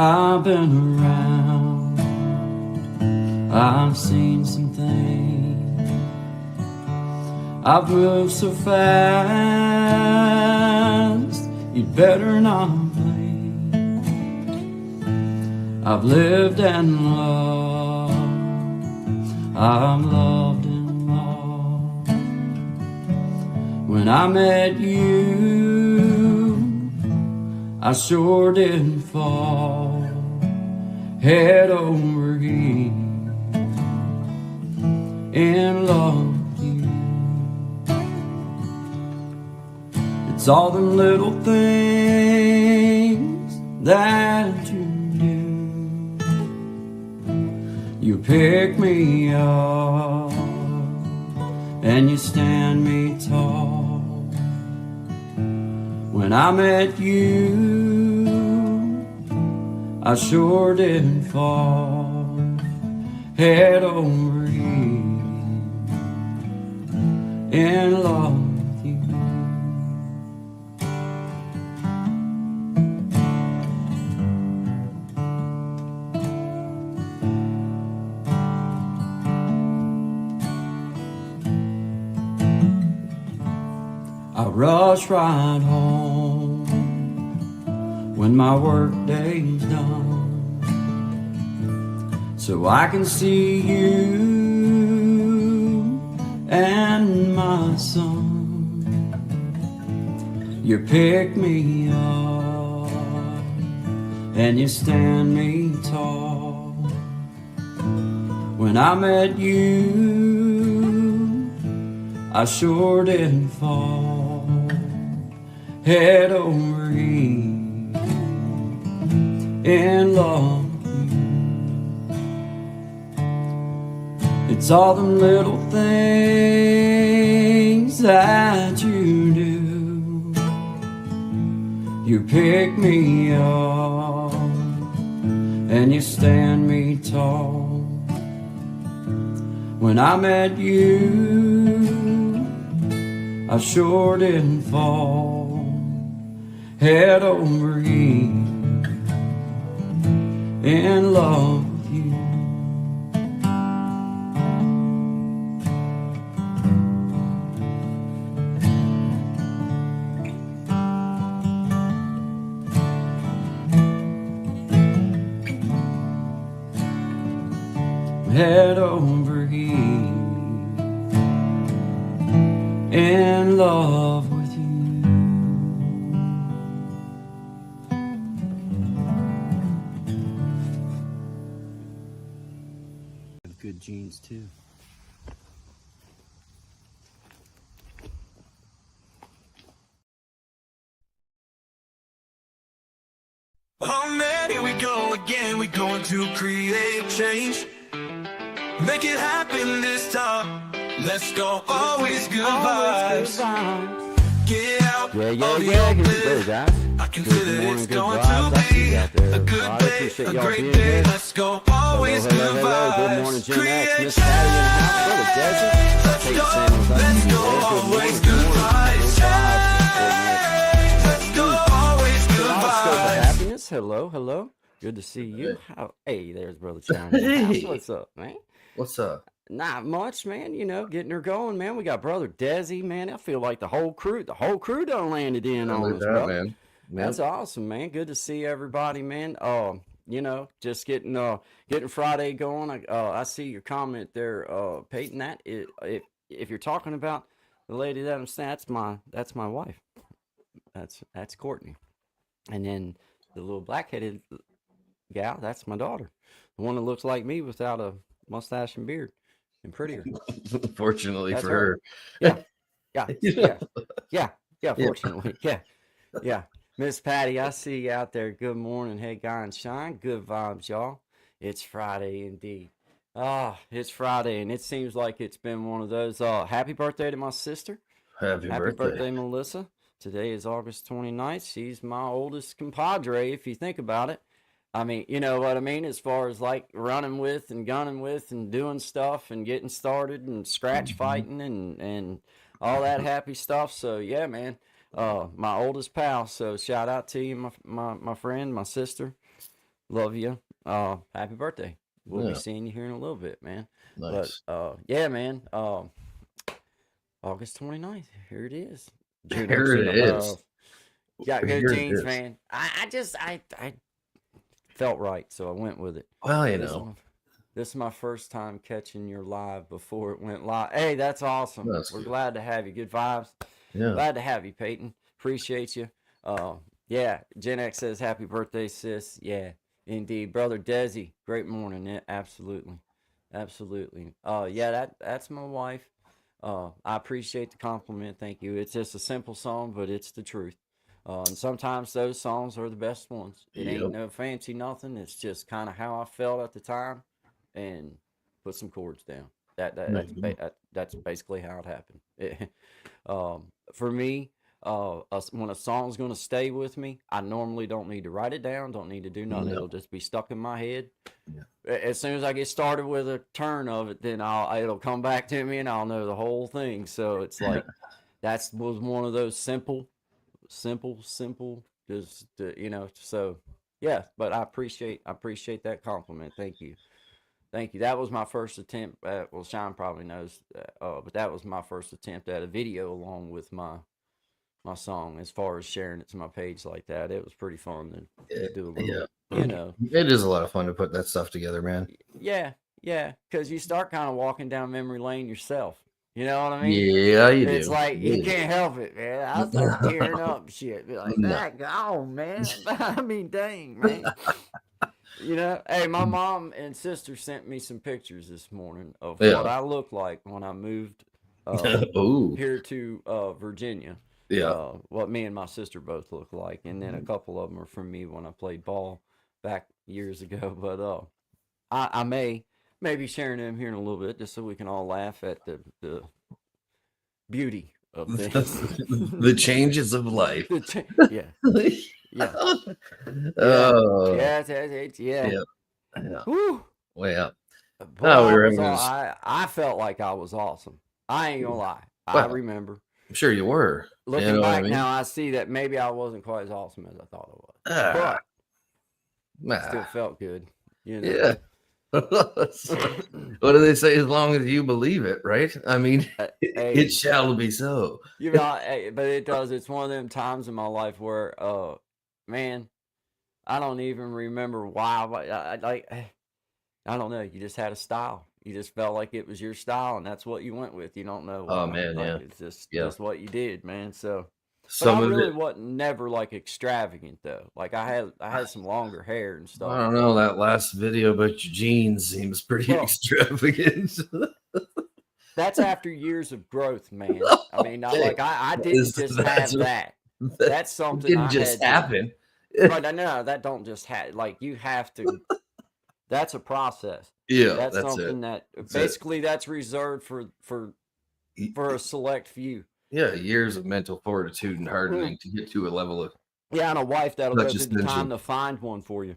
I've been around, I've seen some things, I've moved so fast, you'd better not blink. I've lived and loved, I've loved and lost. When I met you, I sure did fall head over heels in love with you. It's all the little things that you do. You pick me up and you stand me tall. When I met you, I sure did fall head over heels in love with you. I rush right home when my work day's done, so I can see you and my son. You pick me up and you stand me tall. When I met you, I sure did fall head over heels in love with you. It's all the little things that you do. You pick me up and you stand me tall. When I met you, I sure did fall head over heels in love with you. Head over heels in love with you. Good genes too. Oh man, here we go again. We're going to create change. Make it happen this time. Let's go. Always good vibes. Get out. Yeah, good guys. I can feel it. It's going to be a good day, a great day. Let's go. Always good vibes. Good morning, Gen X. Miss Patty in the house. Let's go. Let's go. Always good vibes. Let's go. Always good vibes. Happiness. Hello, hello. Good to see you. Hey, there's Brother Challenge. Hey. What's up, man? What's up? Not much, man. You know, getting her going, man. We got Brother Desi, man. I feel like the whole crew done landed in on us, bro. Man. That's awesome, man. Good to see everybody, man. You know, just getting Friday going. I see your comment there, Peyton. That if you're talking about the lady that I'm saying, that's my wife. That's Courtney, and then the little black-headed gal, that's my daughter, the one that looks like me without a mustache and beard and prettier. Fortunately That's for her. Yeah. Fortunately. Yeah. Miss Patty, I see you out there. Good morning. Hey, Guy and Shine. Good vibes, y'all. It's Friday indeed. It's Friday, and it seems like it's been one of those. Happy birthday to my sister. Happy birthday, Melissa. Today is August 29th. She's my oldest compadre, if you think about it. I mean, you know what I mean? As far as like running with and gunning with and doing stuff and getting started and scratch fighting and all that happy stuff. So yeah, man, my oldest pal. So shout out to you, my friend, my sister. Love you. Happy birthday. We'll be Yeah, seeing you here in a little bit, man. But nice. yeah, man. August 29th. Here it is. June Here X in it the is. house. Got good Here it genes, is. man. I felt right, so I went with it. Well, you This is know, my, this is my first time catching your live before it went live. Hey, that's awesome. that's We're good. glad to have you. Good vibes. Yeah. Glad to have you, Peyton. Appreciate you. Yeah, Gen X says happy birthday, sis. Yeah, indeed. Brother Desi, great morning. Yeah, absolutely. Absolutely. Yeah, that's my wife. I appreciate the compliment. Thank you. It's just a simple song, but it's the truth. And sometimes those songs are the best ones. It ain't Yep. no fancy nothing. It's just kind of how I felt at the time, and put some chords down. There you go. That's basically how it happened. For me, when a song's gonna stay with me, I normally don't need to write it down. Don't need to do nothing. No. It'll just be stuck in my head. Yeah. As soon as I get started with a turn of it, then it'll come back to me and I'll know the whole thing. So it's like that was one of those simple, just So yeah, but I appreciate that compliment. Thank you. Thank you. That was my first attempt at, well, Sean probably knows, but that was my first attempt at a video along with my song. As far as sharing it to my page like that, it was pretty fun to do a little, Yeah. It is a lot of fun to put that stuff together, man. Yeah, because you start kind of walking down memory lane yourself. You know what I mean? Yeah, you It's do. like you Yeah. can't help it, man. I start tearing up, shit. Be like, No. "Gone, man." I mean, dang, man. Hey, my mom and sister sent me some pictures this morning of what I looked like when I moved here to Virginia. Yeah. What me and my sister both look like, and then a couple of them are from me when I played ball back years ago. But I may be sharing them here in a little bit, just so we can all laugh at the beauty of things. The changes of life. Yeah. Yeah. Oh. Yeah. Woo. Well, Boy, I felt like I was awesome. I ain't gonna lie. I remember. I'm sure you were. Looking back now, I see that maybe I wasn't quite as awesome as I thought I was. But still felt good. Yeah. What do they say? As long as you believe it, right? I mean, it shall be so. But it does. It's one of them times in my life where, man, I don't even remember why. I don't know. You just had a style. You just felt like it was your style, and that's what you went with. You don't know why. Oh man, yeah. It's just what you did, man. So. But Some I of really it wasn't never like extravagant though. Like I had some longer hair and stuff. I don't know. That last video about your jeans seems pretty extravagant. That's after years of growth, man. I mean, I didn't just have that. That's something didn't just happen. But no, that don't just happen. Like you have to. That's a process. Yeah, that's something that basically that's reserved for a select few. Yeah, years of mental fortitude and hardening to get to a level of. Yeah, and a wife that'll go through the time to find one for you.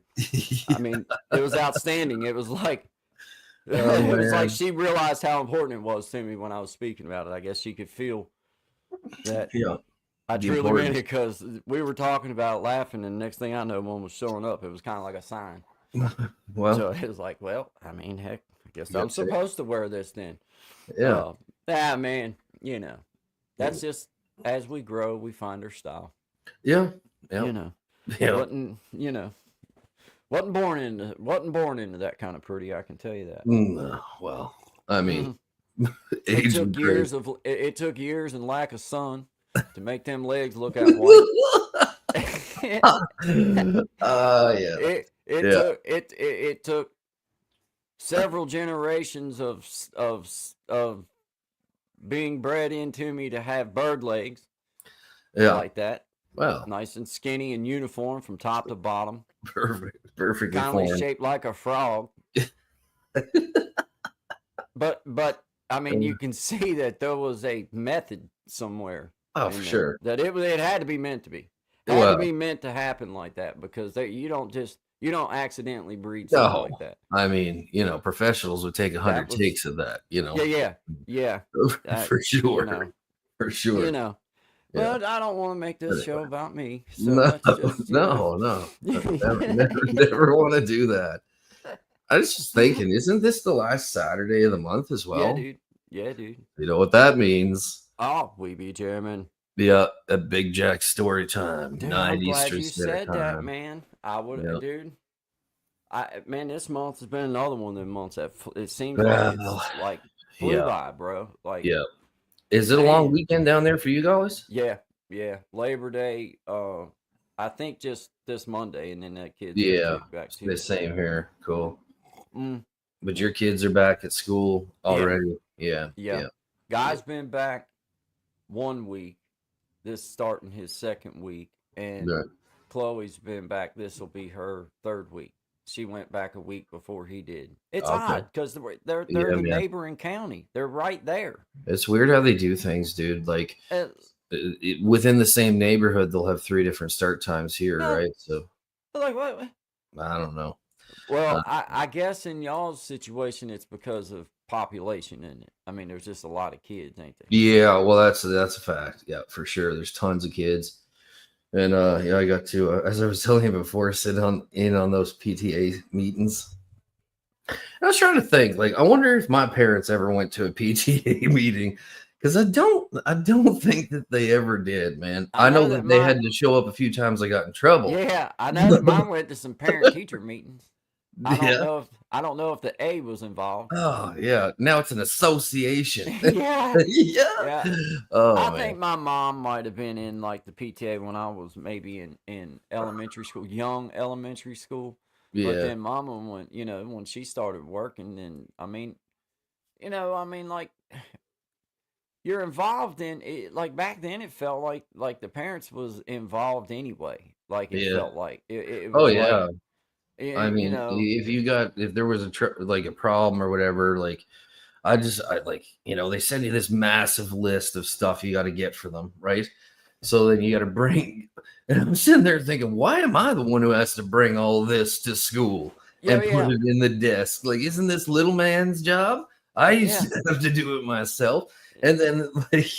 I mean, it was outstanding. It was like it was like she realized how important it was to me when I was speaking about it. I guess she could feel that. Yeah, I truly meant it because we were talking about it, laughing, and the next thing I know, one was showing up. It was kind of like a sign. Well, so it was like, well, I mean, heck, I guess I'm supposed to wear this then. Yeah. Man, that's just as we grow, we find our style. Yeah. Wasn't born into that kind of pretty. I can tell you that. Well, I mean, it took years and lack of sun to make them legs look out white. Yeah. It took several generations of being bred into me to have bird legs. Like that. Well, nice and skinny and uniform from top to bottom. Perfectly kind of shaped like a frog. but I mean, you can see that there was a method somewhere. Oh, for sure. That it had to be meant to be. It had to be meant to happen like that because you don't accidentally breed something like that. I mean, professionals would take 100 takes of that. Yeah. For sure. For sure. Yeah. Well, I don't want to make this show about me, so No, let's just, no. Never want to do that. I was just thinking, isn't this the last Saturday of the month as Yeah, well? dude. Yeah, dude. You know what that means? Oh, we be jamming. Yeah, a Big Jack story time, Dude, 9 I'm glad Eastern you Standard said that, Time. man. I would, Yep. dude. Man, this month has been another one of them months that it seems like Well, it's like flew yeah, by, bro. Like, yeah. Is it a long man. weekend down there for you guys? Yeah, yeah. Labor Day, I think just this Monday, and then that kids get Yeah, kicked back the Tuesday. same here. Cool. Mm, But your kids are back at school yeah, already? Yeah, yeah. yeah. Guy's been back 1 week. This starting his second week, and Good. Chloe's been back. This will be her third week. She went back a week before he did. It's Okay. odd because they're Yeah, the man. neighboring county. They're right there. It's weird how they do things, dude. Like Uh, within the same neighborhood, they'll have 3 different start times here, no, right? So like what? I don't know. Well, I guess in y'all's situation, it's because of population, isn't it? I mean, there's just a lot of kids, ain't there? Yeah, well, that's a fact. Yeah, for sure. There's tons of kids, and yeah, I got to as I was telling you before, sit on those PTA meetings. I was trying to think, like, I wonder if my parents ever went to a PTA meeting, because I don't think that they ever did, man. I know that they had to show up a few times. I got in trouble. Yeah, I know that mine went to some parent teacher meetings. I don't Yeah. know if the A was involved. Oh yeah. Now it's an association. Yeah. Yeah. Yeah. Oh I man. think my mom might have been in like the PTA when I was maybe in elementary school, young elementary school. But Yeah. then mama when she started working, then I mean, like you're involved in it. Like back then it felt like the parents was involved anyway. Like it Yeah. felt like it Oh was like yeah. I mean, if there was like a problem or whatever, like I like, they send you this massive list of stuff you got to get for them, right? So then you got to bring, and I'm sitting there thinking, why am I the one who has to bring all this to school and put it in the desk? Like, isn't this little man's job? I used to have to do it myself. And then like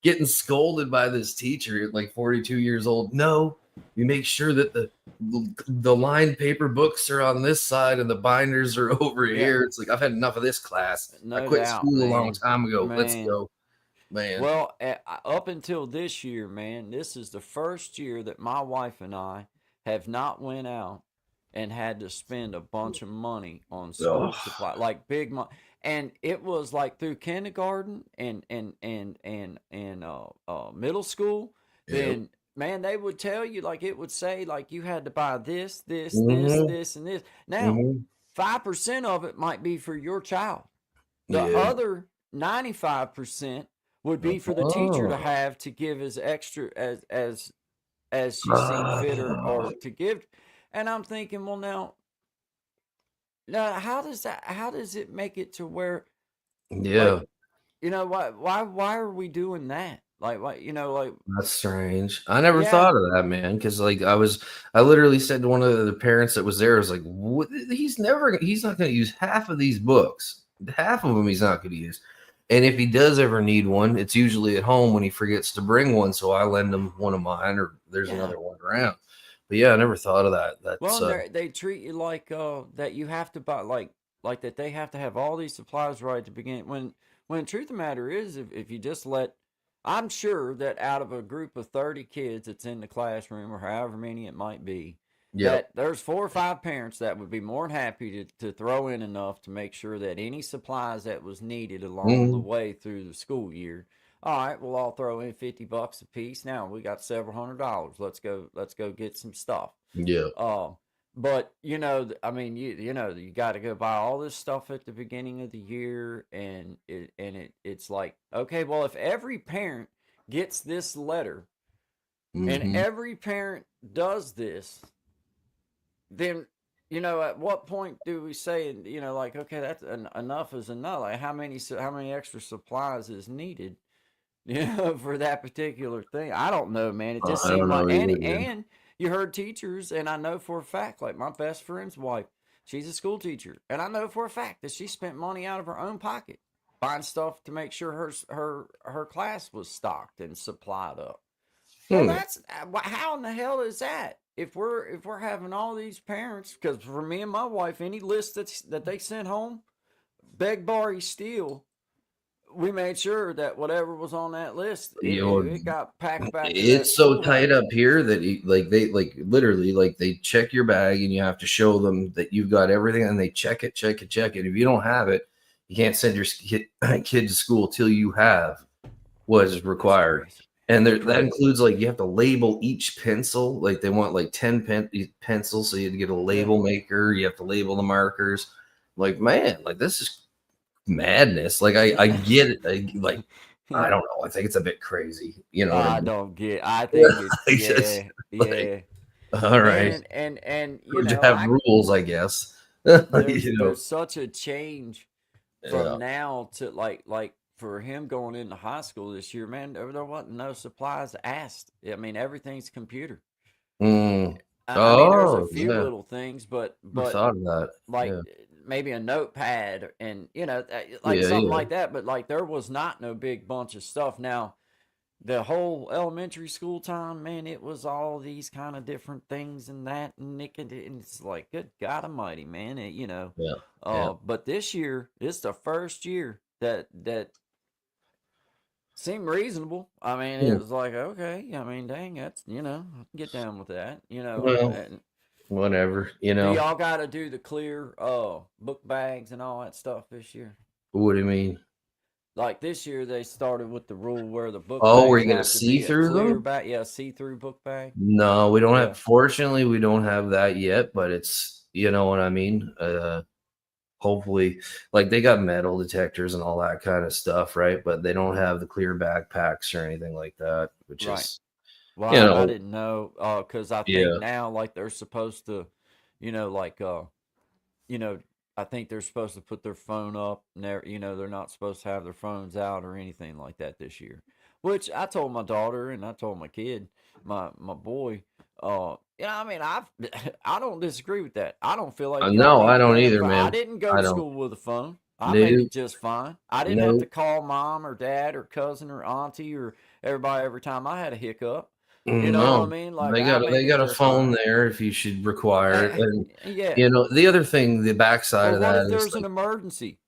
getting scolded by this teacher at like 42 years old. No, you make sure that the lined paper books are on this side and the binders are over here. It's like, I've had enough of this class. I quit school a long time ago. Let's go, man. Well, up until this year, man, this is the first year that my wife and I have not went out and had to spend a bunch of money on school supply, like big money. And it was like through kindergarten and middle school. Then man, they would tell you, like it would say like you had to buy this, this, this, and this. Now, 5% of it might be for your child. The other 95% would be for the teacher to have to give as extra as she seen fit or to give. And I'm thinking, well, now how does it make it to where like why are we doing that? Like why like that's strange. I never thought of that, man. Because like I literally said to one of the parents that was there, I was like, what? He's not going to use half of these books. Half of them he's not going to use. And if he does ever need one, it's usually at home when he forgets to bring one. So I lend him one of mine, or there's another one around. But yeah, I never thought of that. That's well, they treat you like that you have to buy like that they have to have all these supplies right at the beginning. When the truth of the matter is, if you just let, I'm sure that out of a group of 30 kids that's in the classroom or however many it might be, that there's 4 or 5 parents that would be more than happy to throw in enough to make sure that any supplies that was needed along the way through the school year. All right, we'll all throw in $50 a piece. Now we got several $100s. Let's go get some stuff. Yeah. But I mean, you got to go buy all this stuff at the beginning of the year, and it's like, okay, well, if every parent gets this letter, and every parent does this, then at what point do we say, like, okay, that's enough is enough? Like, how many extra supplies is needed? For that particular thing. I don't know, man. It just seemed like, and you heard teachers, and I know for a fact, like my best friend's wife, she's a school teacher, and I know for a fact that she spent money out of her own pocket buying stuff to make sure her class was stocked and supplied up. Well, that's how in the hell is that? If we're having all these parents, because for me and my wife, any list that they sent home, beg, borrow, steal, we made sure that whatever was on that list, You know, it got packed back to that it's so tight schoolhouse. up here that they literally they check your bag and you have to show them that you've got everything, and they check it. If you don't have it, you can't send your kid to school till you have what is required. And that includes you have to label each pencil. Like they want 10 pencils, so you have to get a label maker. You have to label the markers. Man, this is madness. I get it. I don't know. I think it's a bit crazy. You know what I mean? don't get. I think it's yeah. All right. And you know, have rules, I guess. There's such a change from now to like for him going into high school this year, man. There wasn't no supplies asked. I mean, everything's computer. I mean, there's a few little things, but I thought of that. Maybe a notepad and something like that. But there was not no big bunch of stuff. Now, the whole elementary school time, man, it was all these kind of different things and that, and it's like, good God Almighty, man, But this year, it's the first year that seemed reasonable. I mean, it was like, okay, I mean, dang, that's I can get down with that, Well, whatever, Do y'all got to do the clear book bags and all that stuff this year? What do you mean? Like this year, they started with the rule where the book. Oh, we're gonna see through them. See-through book bag. No, we don't have. Fortunately, we don't have that yet. But it's you know what I mean. Hopefully, they got metal detectors and all that kind of stuff, right? But they don't have the clear backpacks or anything like that, which is. Well, I didn't know because I think now they're supposed to, I think they're supposed to put their phone up. And they're not supposed to have their phones out or anything like that this year. Which I told my daughter and I told my kid, my boy. I mean, I don't disagree with that. I don't feel like no, I don't either, man. I didn't go to school with a phone. I made it just fine. I didn't have to call mom or dad or cousin or auntie or everybody every time I had a hiccup. You know what I mean? They got a phone there if you should require it. And the other thing, the backside of that is, what if there's an emergency?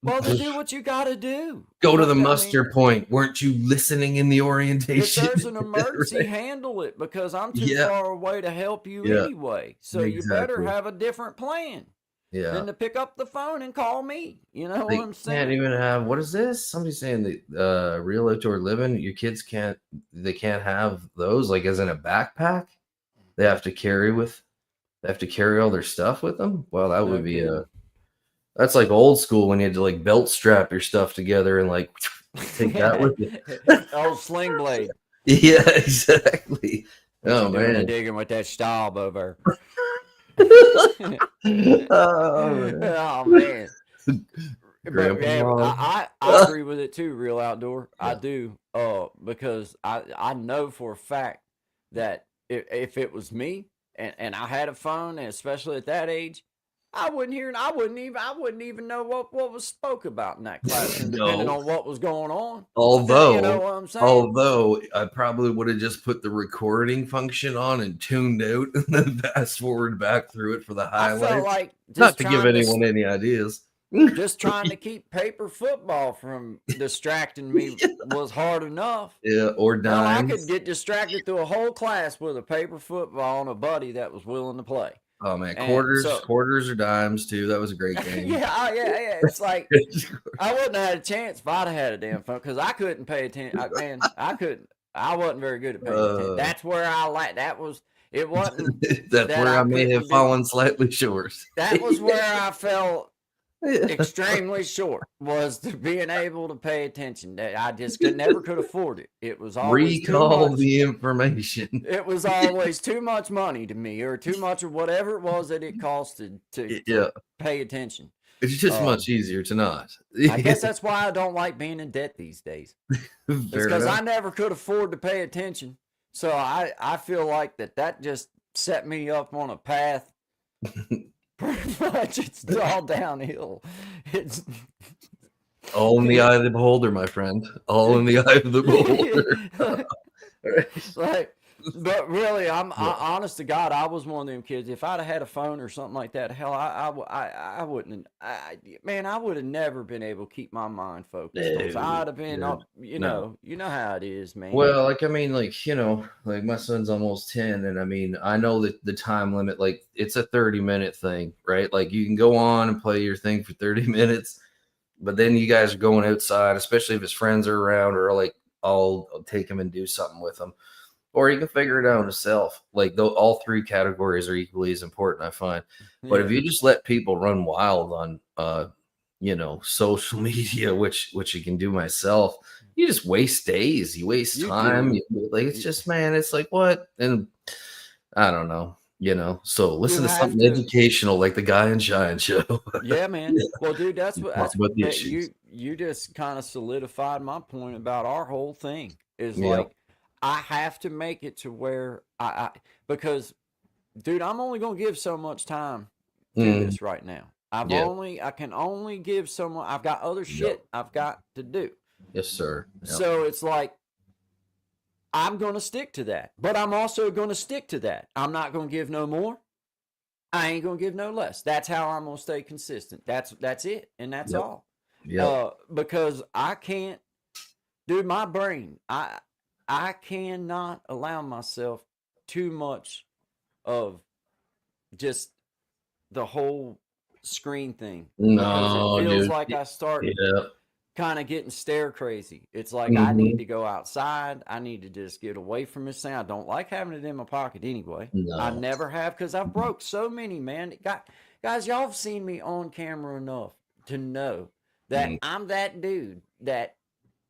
Well, then do what you got to do. Go to the muster point. Weren't you listening in the orientation? If there's an emergency, handle it, because I'm too far away to help you anyway. So you better have a different plan. Than to pick up the phone and call me. You know what I'm saying? Can't even have, what is this? Somebody's saying the real outdoor living, your kids can't have those as in a backpack. They have to carry all their stuff with them. Well, that would be that's like old school when you had to belt strap your stuff together and take that with you. Old sling blade. Yeah, exactly. Oh man, digging with that style over. Oh man. But I agree with it too, real outdoor. I do. Because I know for a fact that if it was me and I had a phone, and especially at that age, I wouldn't even know what was spoke about in that classroom, depending on what was going on. Although, you know what I'm saying? Although I probably would have just put the recording function on and tuned out, and then fast forward back through it for the highlights. I felt like not to give anyone any ideas. Just trying to keep paper football from distracting me was hard enough. Yeah, or dimes. I could get distracted through a whole class with a paper football and a buddy that was willing to play. Oh man, quarters or dimes too. That was a great game. yeah. It's like I wouldn't have had a chance if I'd have had a damn phone, because I couldn't pay attention. I couldn't. I wasn't very good at paying attention. That's where that was. It wasn't. That's where I may have fallen slightly short. That was where I felt extremely short, was to being able to pay attention. I just never could afford it. It was always recall the information. It was always too much money to me, or too much of whatever it was that it costed to pay attention. It's just much easier to not. I guess that's why I don't like being in debt these days. It's because I never could afford to pay attention. So I feel like that just set me up on a path. Pretty much, it's all downhill. It's all in the eye of the beholder, my friend. All in the eye of the beholder. All Like, but really, honest to God, I was one of them kids. If I'd have had a phone or something like that, hell, I wouldn't. Man, I would have never been able to keep my mind focused. If I'd have been up, No. you know how it is, man. Well, like I mean, like like my son's almost 10, and I mean, I know that the time limit, like it's a 30-minute thing, right? Like you can go on and play your thing for 30 minutes, but then you guys are going outside, especially if his friends are around, or like I'll take him and do something with him. Or you can figure it out himself. Like all three categories are equally as important, I find. But if you just let people run wild on social media, which you can do myself, you just waste days. You waste time. It's just, man, it's like what? And I don't know. So listen to something educational like the Guy and Shine show. Yeah, man. Yeah. Well, dude, that's about the issues. You just kind of solidified my point about our whole thing is Yep. like I have to make it to where because dude, I'm only going to give so much time to this right now. I can only give someone, I've got other shit I've got to do. Yes, sir. Yep. So it's like, I'm going to stick to that, but I'm also going to stick to that. I'm not going to give no more. I ain't going to give no less. That's how I'm going to stay consistent. That's it. And that's all. Yeah. Because I can't, dude, my brain, I cannot allow myself too much of just the whole screen thing. No, it feels dude. like I start kind of getting stare crazy. It's like I need to go outside. I need to just get away from this thing. I don't like having it in my pocket anyway. No. I never have because I've broke so many, man. Guys, y'all have seen me on camera enough to know that I'm that dude that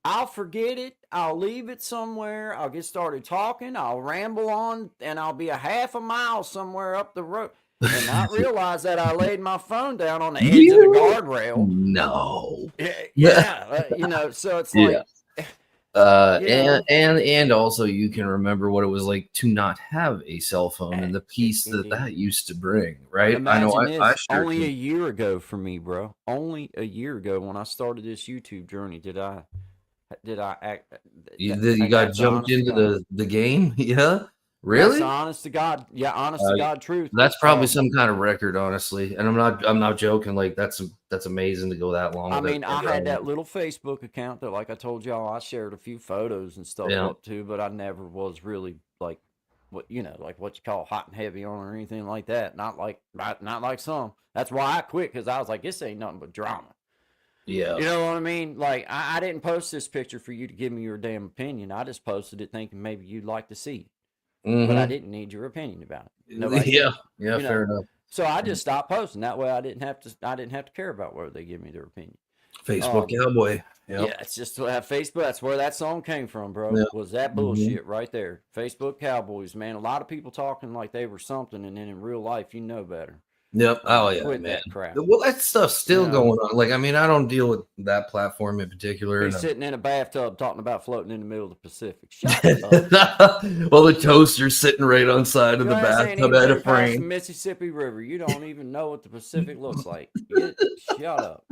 I'll forget it. I'll leave it somewhere. I'll get started talking. I'll ramble on, and I'll be a half a mile somewhere up the road and not realize that I laid my phone down on the edge of the guardrail. No. Yeah. So it's like. And also you can remember what it was like to not have a cell phone and the peace that used to bring, right? Imagine I sure only a year ago for me, bro. Only a year ago when I started this YouTube journey did I act? You got jumped into the game? Yeah, really? That's honest to God. Yeah, honest to God, truth. That's probably some kind of record, honestly. And I'm not joking. Like that's amazing to go that long. I mean, I had that little Facebook account that, like I told y'all, I shared a few photos and stuff up to, but I never was really like what you call hot and heavy on or anything like that. Not like some. That's why I quit because I was like, this ain't nothing but drama. Yeah. You know what I mean? Like, I didn't post this picture for you to give me your damn opinion. I just posted it thinking maybe you'd like to see it. But I didn't need your opinion about it. Nobody fair enough. So I just stopped posting. That way I didn't have to care about whether they give me their opinion. Facebook cowboy. Yep. Yeah, it's just Facebook. That's where that song came from, bro. Yep. Was that bullshit right there. Facebook cowboys, man. A lot of people talking like they were something, and then in real life, you know better. Yep. Oh yeah, quit man. That crap. Well, that stuff's still going on. Like, I mean, I don't deal with that platform in particular. He's sitting in a bathtub talking about floating in the middle of the Pacific. Shut up. Well, the toaster's sitting right on side of the bathtub at a frame. Mississippi River. You don't even know what the Pacific looks like. Shut up.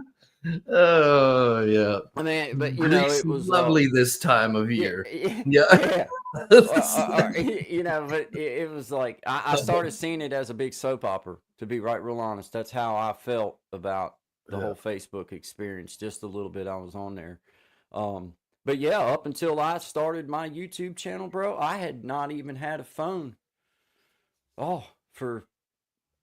Oh yeah. I mean, but it was lovely this time of year. Yeah. But it was like I started seeing it as a big soap opera. To be real honest, that's how I felt about the whole Facebook experience. Just a little bit I was on there, but yeah, up until I started my YouTube channel, bro, I had not even had a phone. For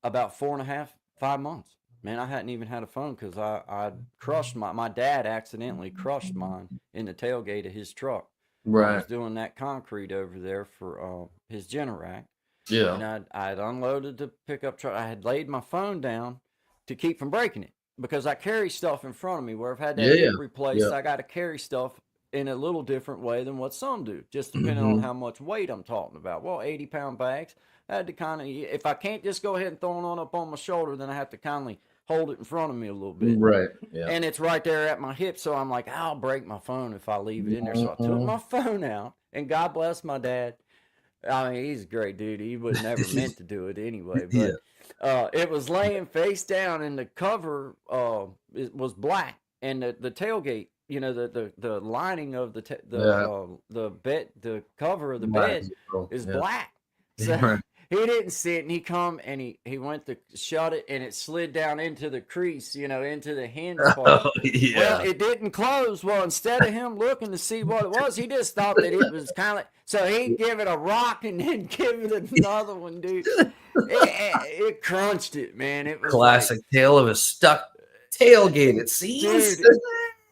about 4.5-5 months. Man, I hadn't even had a phone because I crushed my dad accidentally crushed mine in the tailgate of his truck. Right. I was doing that concrete over there for his Generac. Yeah. And I'd unloaded the pickup truck. I had laid my phone down to keep from breaking it because I carry stuff in front of me where I've had that replaced. I got to carry stuff in a little different way than what some do, just depending on how much weight I'm talking about. Well, 80-pound bags. I had to kind of, if I can't just go ahead and throw it on up on my shoulder, then I have to kindly hold it in front of me a little bit. Right. Yeah. And it's right there at my hip. So I'm like, I'll break my phone if I leave it in there. So I took my phone out, and God bless my dad. I mean, he's a great dude. He would never meant to do it anyway. But it was laying face down, and the cover it was black, and the tailgate you know, the lining of Yeah. the bed, the cover of the Black bed as well. is Yeah. black. So Right. he didn't see it, and he come and he went to shut it, and it slid down into the crease, you know, into the hinge part. Oh, Well, yeah. it didn't close. Well, instead of him looking to see what it was, he just thought that it was kind of. So he give it a rock and then give it another one, dude. It crunched it, man. It was like, Classic tale of a stuck tailgate, it seems. dude,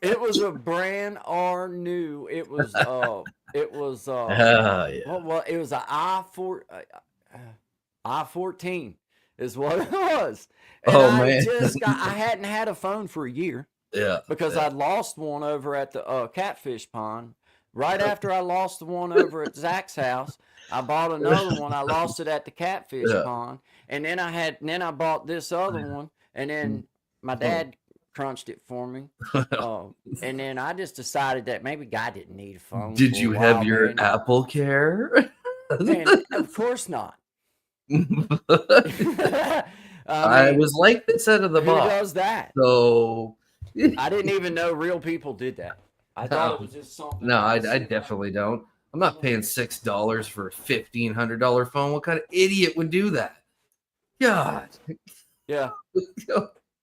it was a brand new. Ah, yeah. Well, it was a I-14 is what it was. And Oh, man. I hadn't had a phone for a year Yeah. because I'd lost one over at the catfish pond. Right after I lost the one over at Zach's house, I bought another one. I lost it at the catfish Yeah. pond. And then I bought this other one, and then my dad crunched it for me. And then I just decided that maybe God didn't need a phone. Did for you a have while, your man. Apple Care? Man, of course not. I was like this out of the who box. does that? So I didn't even know real people did that. I thought it was just something. No, I definitely don't. I'm not paying $6 for a $1,500 phone. What kind of idiot would do that? God. Yeah.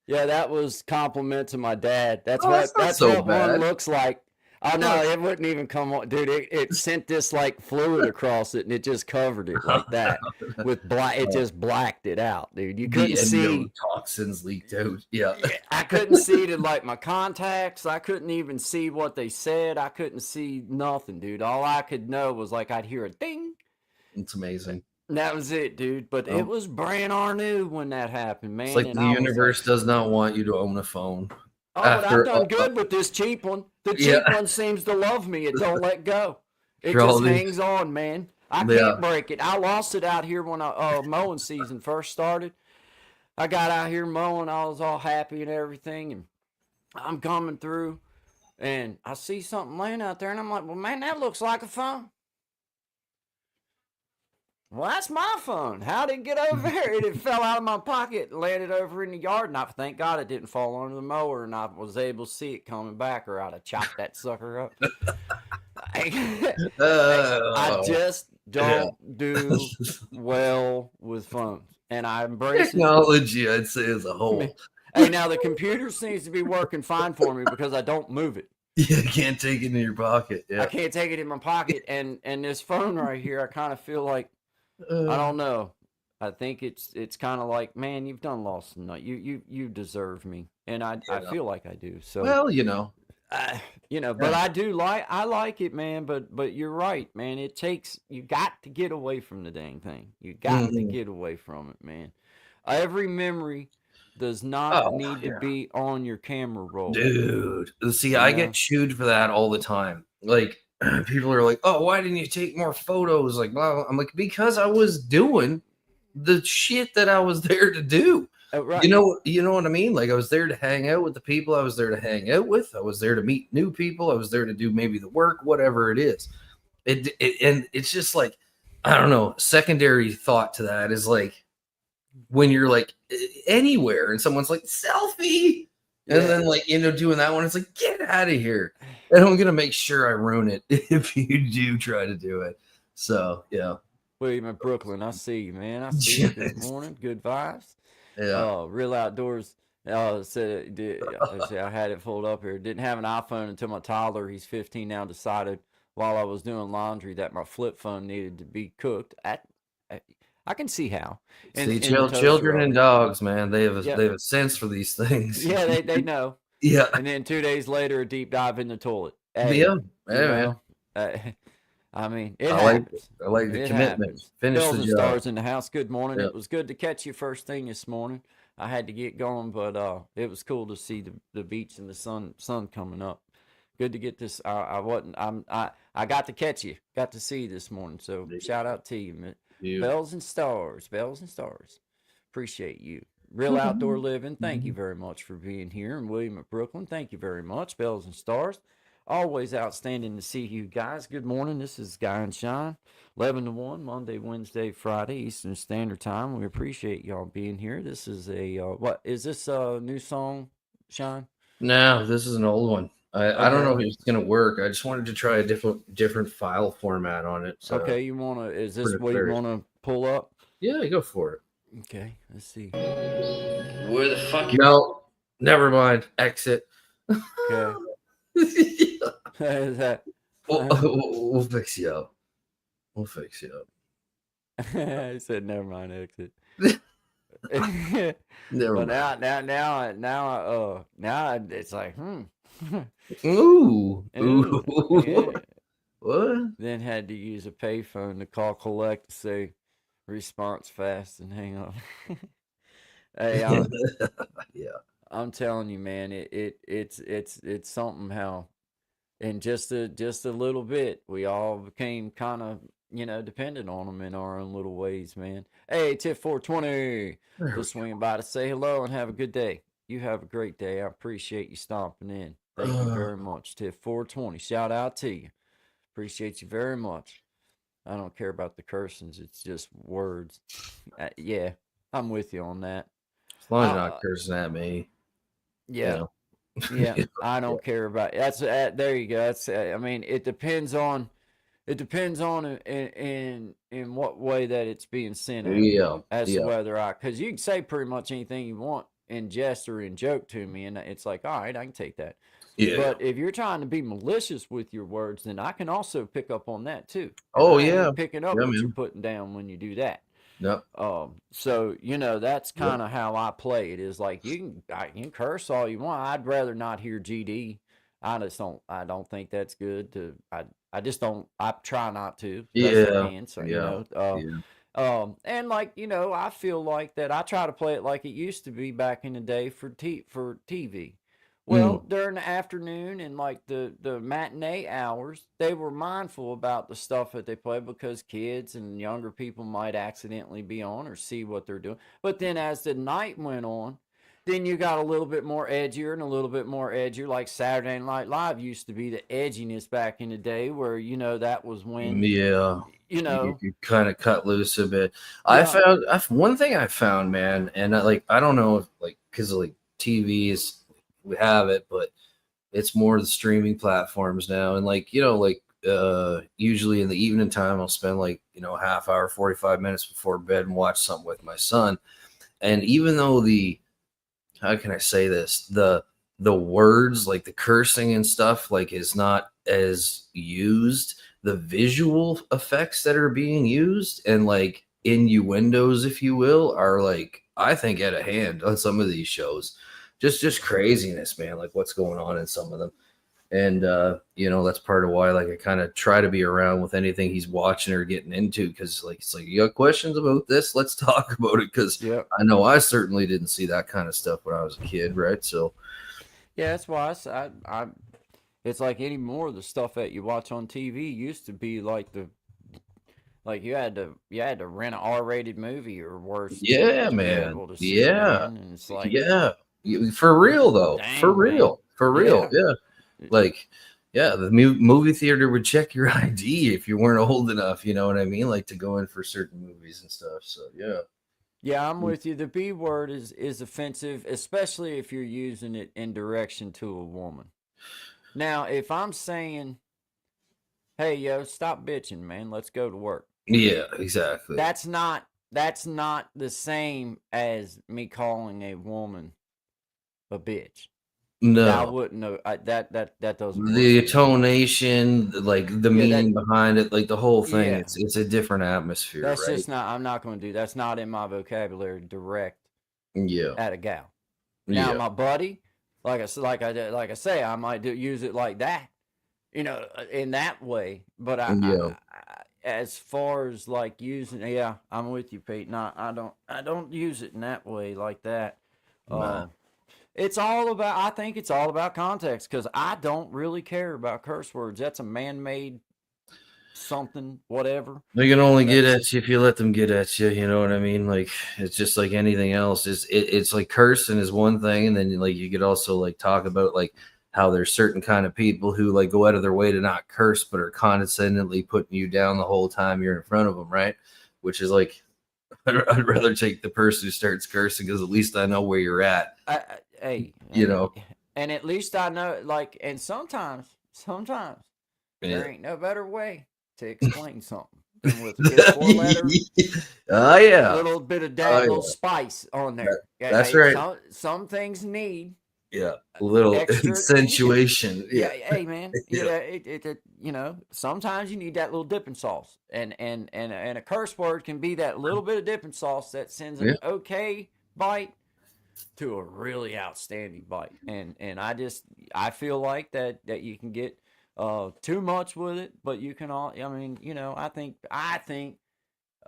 Yeah, that was compliment to my dad. That's that's what bad. one looks like. Oh no, it wouldn't even come on, dude. It sent this like fluid across it, and it just covered it like that with black. It just blacked it out, dude. You couldn't see. Toxins leaked out. Yeah, I couldn't see to like my contacts. I couldn't even see what they said. I couldn't see nothing, dude. All I could know was like I'd hear a ding. It's amazing. And that was it, dude. But it was brand new when that happened, man. It's like the universe does not want you to own a phone. Oh, but I've done good with this cheap one. The cheap one seems to love me. It don't let go. It just hangs on, man. I can't break it. I lost it out here when mowing season first started. I got out here mowing. I was all happy and everything, and I'm coming through, and I see something laying out there, and I'm like, well, man, that looks like a phone. Well, that's my phone. How did it get over there? It fell out of my pocket and landed over in the yard. And thank God it didn't fall under the mower, and I was able to see it coming back, or I'd have chopped that sucker up. I just don't do well with phones, and I embrace technology. I'd say as a whole. Hey, now the computer seems to be working fine for me because I don't move it. You can't take it in your pocket. Yeah. I can't take it in my pocket, and this phone right here, I kind of feel like. I don't know. I think it's kind of like, man, you've done lost enough. You deserve me, and I feel like I do. So well, but I like it, man. But you're right, man. You got to get away from the dang thing. You got to get away from it, man. Every memory does not need to be on your camera roll, dude. See, I get chewed for that all the time. Like. People are like, oh, why didn't you take more photos? Like, blah. I'm like, because I was doing the shit that I was there to do. Right. You know what I mean? Like, I was there to hang out with the people I was there to hang out with. I was there to meet new people. I was there to do maybe the work, whatever it is. And it's just like, I don't know. Secondary thought to that is like when you're like anywhere and someone's like, selfie. And then, like, doing that one, it's like, get out of here. And I'm going to make sure I ruin it if you do try to do it. So, yeah. William in Brooklyn, I see you, man. I see you. Good morning. Good vibes. Yeah. Real Outdoors said I had it pulled up here. Didn't have an iPhone until my toddler, he's 15 now, decided while I was doing laundry that my flip phone needed to be cooked. I can see how. Children and dogs, man, they have a sense for these things. Yeah, they know. Yeah. And then 2 days later, a deep dive in the toilet. Hey, I mean, it happens. I like the commitment. Happens. Finish Bells the and job. Stars in the house. Good morning. Yep. It was good to catch you first thing this morning. I had to get going, but it was cool to see the beach and the sun coming up. Good to get this. I got to catch you. Got to see you this morning. So shout out to you. Bells and Stars. Appreciate you. Real Outdoor Living, thank you very much for being here. And William at Brooklyn, thank you very much. Bells and Stars, always outstanding to see you guys. Good morning. This is Guy and Shine, 11 to 1, Monday, Wednesday, Friday, Eastern Standard Time. We appreciate y'all being here. This is what is this a new song, Shine? No, this is an old one. I don't know if it's gonna work. I just wanted to try a different file format on it. So Okay, is this what you wanna pull up? Yeah, go for it. Okay, let's see. Where the fuck? No, never mind. Exit. Okay. Is that We'll fix you up. We'll fix you up. I said never mind, exit. Never But mind. now it's like, Ooh. Ooh, yeah. What? Then had to use a payphone to call collect to say response fast and hang up. Hey, Yeah. I'm telling you, man, it's something how in just a little bit we all became kind of dependent on them in our own little ways, man. Hey, Tip 420, just swinging by to say hello and have a good day. You have a great day. I appreciate you stomping in. Thank you very much. Tip 420, shout out to you. Appreciate you very much. I don't care about the cursings. It's just words. Yeah, I'm with you on that. As long as you're not cursing at me. Yeah. You know. Yeah, I don't care about that's there you go. That's I mean, it depends on in what way that it's being sent out. Yeah. As to whether because you can say pretty much anything you want in jest or in joke to me, and it's like, all right, I can take that. Yeah. But if you're trying to be malicious with your words, then I can also pick up on that too. Oh I yeah, ain't picking up what you're putting down when you do that. Yep. So that's kind of how I play it. Is like you can curse all you want. I'd rather not hear GD. I don't think that's good. I just don't. I try not to. Best I can. So and like I feel like that. I try to play it like it used to be back in the day for TV. Well, during the afternoon and like the matinee hours, they were mindful about the stuff that they play because kids and younger people might accidentally be on or see what they're doing. But then as the night went on, then you got a little bit more edgier and a little bit more edgier. Like Saturday Night Live used to be the edginess back in the day, where that was when you kind of cut loose a bit. Yeah. One thing I found, man, and I don't know if because like TVs. We have it, but it's more the streaming platforms now. And usually in the evening time, I'll spend half hour, 45 minutes before bed and watch something with my son. And even though how can I say this? The words, like the cursing and stuff, is not as used, the visual effects that are being used and innuendos, if you will, are I think at a hand on some of these shows. Just craziness, man, like what's going on in some of them. And that's part of why I kind of try to be around with anything he's watching or getting into, because it's like, you got questions about this, let's talk about it, because I know I certainly didn't see that kind of stuff when I was a kid, right? So that's why I it's like any more of the stuff that you watch on TV used to be like you had to rent an R-rated movie or worse. Yeah, to man. Be able to see it, man. And it's like for real though. Dang, for real. Yeah. The movie theater would check your ID if you weren't old enough, you know what I mean? To go in for certain movies and stuff. So yeah, I'm with you. The B word is offensive, especially if you're using it in direction to a woman. Now, if I'm saying, hey, yo, stop bitching, man, let's go to work. Yeah, exactly. That's not the same as me calling a woman a bitch. No, I wouldn't know. That doesn't. The intonation, the meaning behind it, the whole thing. Yeah. It's a different atmosphere. That's right? just not. I'm not going to do. That's not in my vocabulary. Direct. Yeah. At a gal. Now, my buddy, like I say, I might use it like that, in that way. But I as far as using, I'm with you, Pete. No, I don't use it in that way like that. It's all about. I think it's all about context, because I don't really care about curse words. That's a man-made something, whatever. They can only get at you if you let them get at you. You know what I mean? It's just like anything else. It's like cursing is one thing, and then you could also talk about how there's certain kind of people who go out of their way to not curse, but are condescendingly putting you down the whole time you're in front of them, right? Which is I'd rather take the person who starts cursing, because at least I know where you're at. Hey, And at least I know, like, and sometimes there Yeah. ain't no better way to explain something than with a good 4-letter, Oh yeah. little bit of Oh that little yeah. spice on there. That's right. Some things need Yeah. A little extra. accentuation. Yeah, Yeah. hey man, Yeah. you know, sometimes you need that little dipping sauce, and a curse word can be that little bit of dipping sauce that sends an Yeah. okay bite to a really outstanding bite. And I feel like that you can get too much with it, but you can all. I mean, you know, I think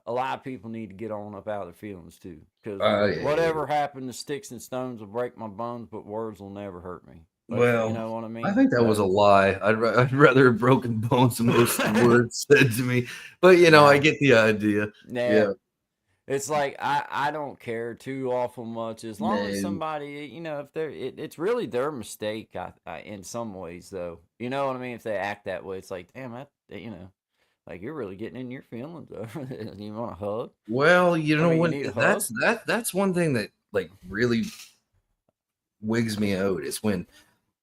a lot of people need to get on up out of their feelings too, because Yeah. whatever happened to sticks and stones will break my bones, but words will never hurt me. You Well, know what I I mean? think that was a So, lie. I'd rather have broken bones than most of the words said to me. But you know, I nah, get the idea. nah. Yeah. It's like I don't care too awful much as long as No. somebody, you know, if they're it's really their mistake. In some ways though, you know what I mean. If they act that way, it's like damn, you know, like you're really getting in your feelings over this. You want a hug? Well, you I know mean, you what? need a hug. That's one thing that like really wigs me out is when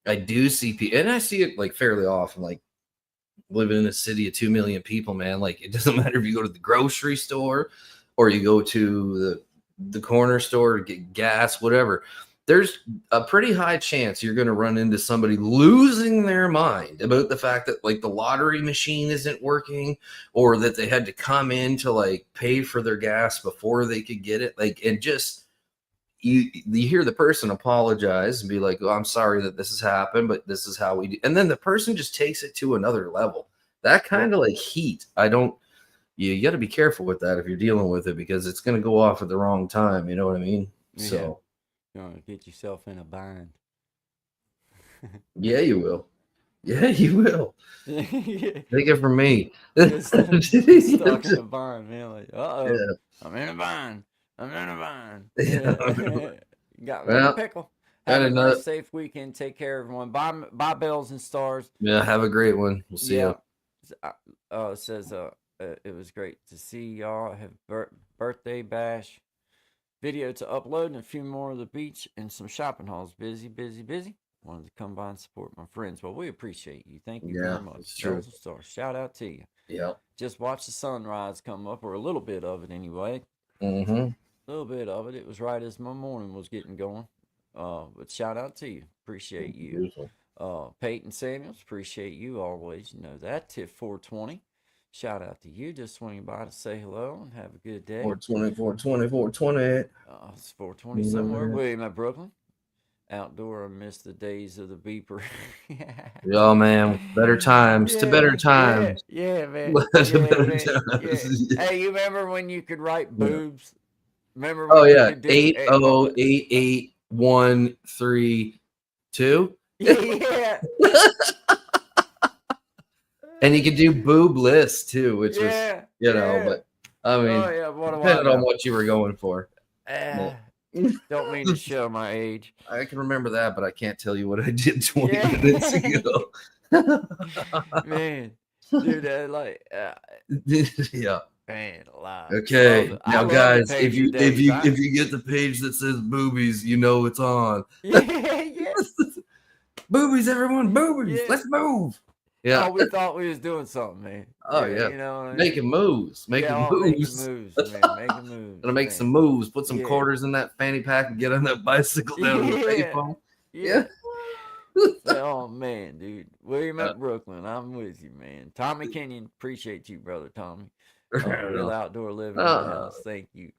I do see people, and I see it like fairly often, like living in a city of 2 million people, man. Like it doesn't matter if you go to the grocery store or you go to the corner store to get gas, whatever. There's a pretty high chance you're going to run into somebody losing their mind about the fact that like the lottery machine isn't working, or that they had to come in to like pay for their gas before they could get it. Like, and just you hear the person apologize and be like, "Oh, I'm sorry that this has happened, but this is how we do." And then the person just takes it to another level. That kind of like heat. I don't. You got to be careful with that if you're dealing with it, because it's going to go off at the wrong time. You know what I mean? Yeah, So you want to get yourself in a bind. yeah, you will. Yeah, you will. Yeah. Take it from me. Get stuck in a bind, man. Like, Yeah. I'm in a bind. I'm in a bind. Yeah. Yeah. Got me in a Well, pickle. got Have a enough. nice, safe weekend. Take care, everyone. Bye, bells and stars. Yeah, have a great one. We'll see Yeah. you. It says, it was great to see y'all. Have birthday bash video to upload and a few more of the beach and some shopping hauls. Busy, busy, busy. Wanted to come by and support my friends. Well, we appreciate you. Thank you Yeah, very much. it's true. Bells and stars. Shout out to you. Yeah. Just watch the sunrise come up, or a little bit of it anyway. Mm-hmm. A little bit of it. It was right as my morning was getting going. But shout out to you. Appreciate you. Beautiful. Peyton Samuels, appreciate you always. You know that. Tip 420. Shout out to you. Just swinging by to say hello and have a good day. 420, 420, 420. It's 420 somewhere. William at Brooklyn. Outdoor, I miss the days of the beeper. Yeah, man. Better times to better times. Yeah, man. To better Man. times. Yeah. Hey, you remember when you could write boobs? Remember Oh when you yeah, could do 8088132. Yeah. And you could do boob lists too, which was but I mean, depending on what you were going for. Don't mean to show my age. I can remember that, but I can't tell you what I did 20 minutes ago. Man, dude, yeah. Man, alive. Okay, now guys, if you Days, you get the page that says boobies, you know it's on. Yeah. Boobies, everyone, boobies. Yeah. Let's move. Yeah. Oh, we thought we was doing something, man. Oh yeah. You know what I mean? Making moves. Making moves. Man. Making moves. Gonna make some moves. Put some quarters in that fanny pack and get on that bicycle down to the payphone. Yeah. Oh man, dude. William at Brooklyn, I'm with you, man. Tommy Kenyon, appreciate you, brother Tommy. Real outdoor living in the house. Thank you.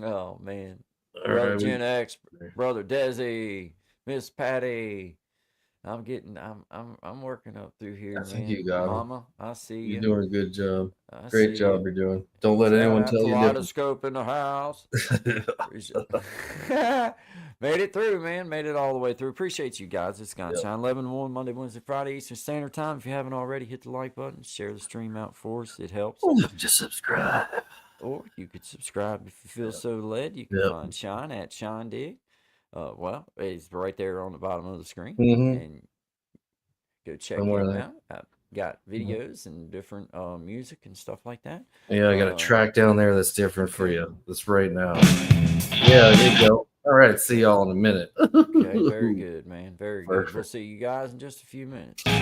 Oh man. Brother Gen X, brother Desi, Miss Patty. I'm working up through here, man. Think you got Mama, I see you. You're doing a good job. Great job you're doing. Don't let anyone tell you different. Kaleidoscope in the house. Made it through, man. Made it all the way through. Appreciate you guys. It's Scott Shine 11 to 1, Monday, Wednesday, Friday, Eastern Standard Time. If you haven't already, hit the like button. Share the stream out for us. It helps. Just subscribe. Or you could subscribe if you feel so led. You can find Shine at Shine Dig. Well, it's right there on the bottom of the screen, and go check it out. I've got videos and different music and stuff like that. Yeah, I got a track down there that's different for you. That's right now. Yeah, there you go. All right. See y'all in a minute. Okay, very good, man. Very good. Perfect. We'll see you guys in just a few minutes. Yeah,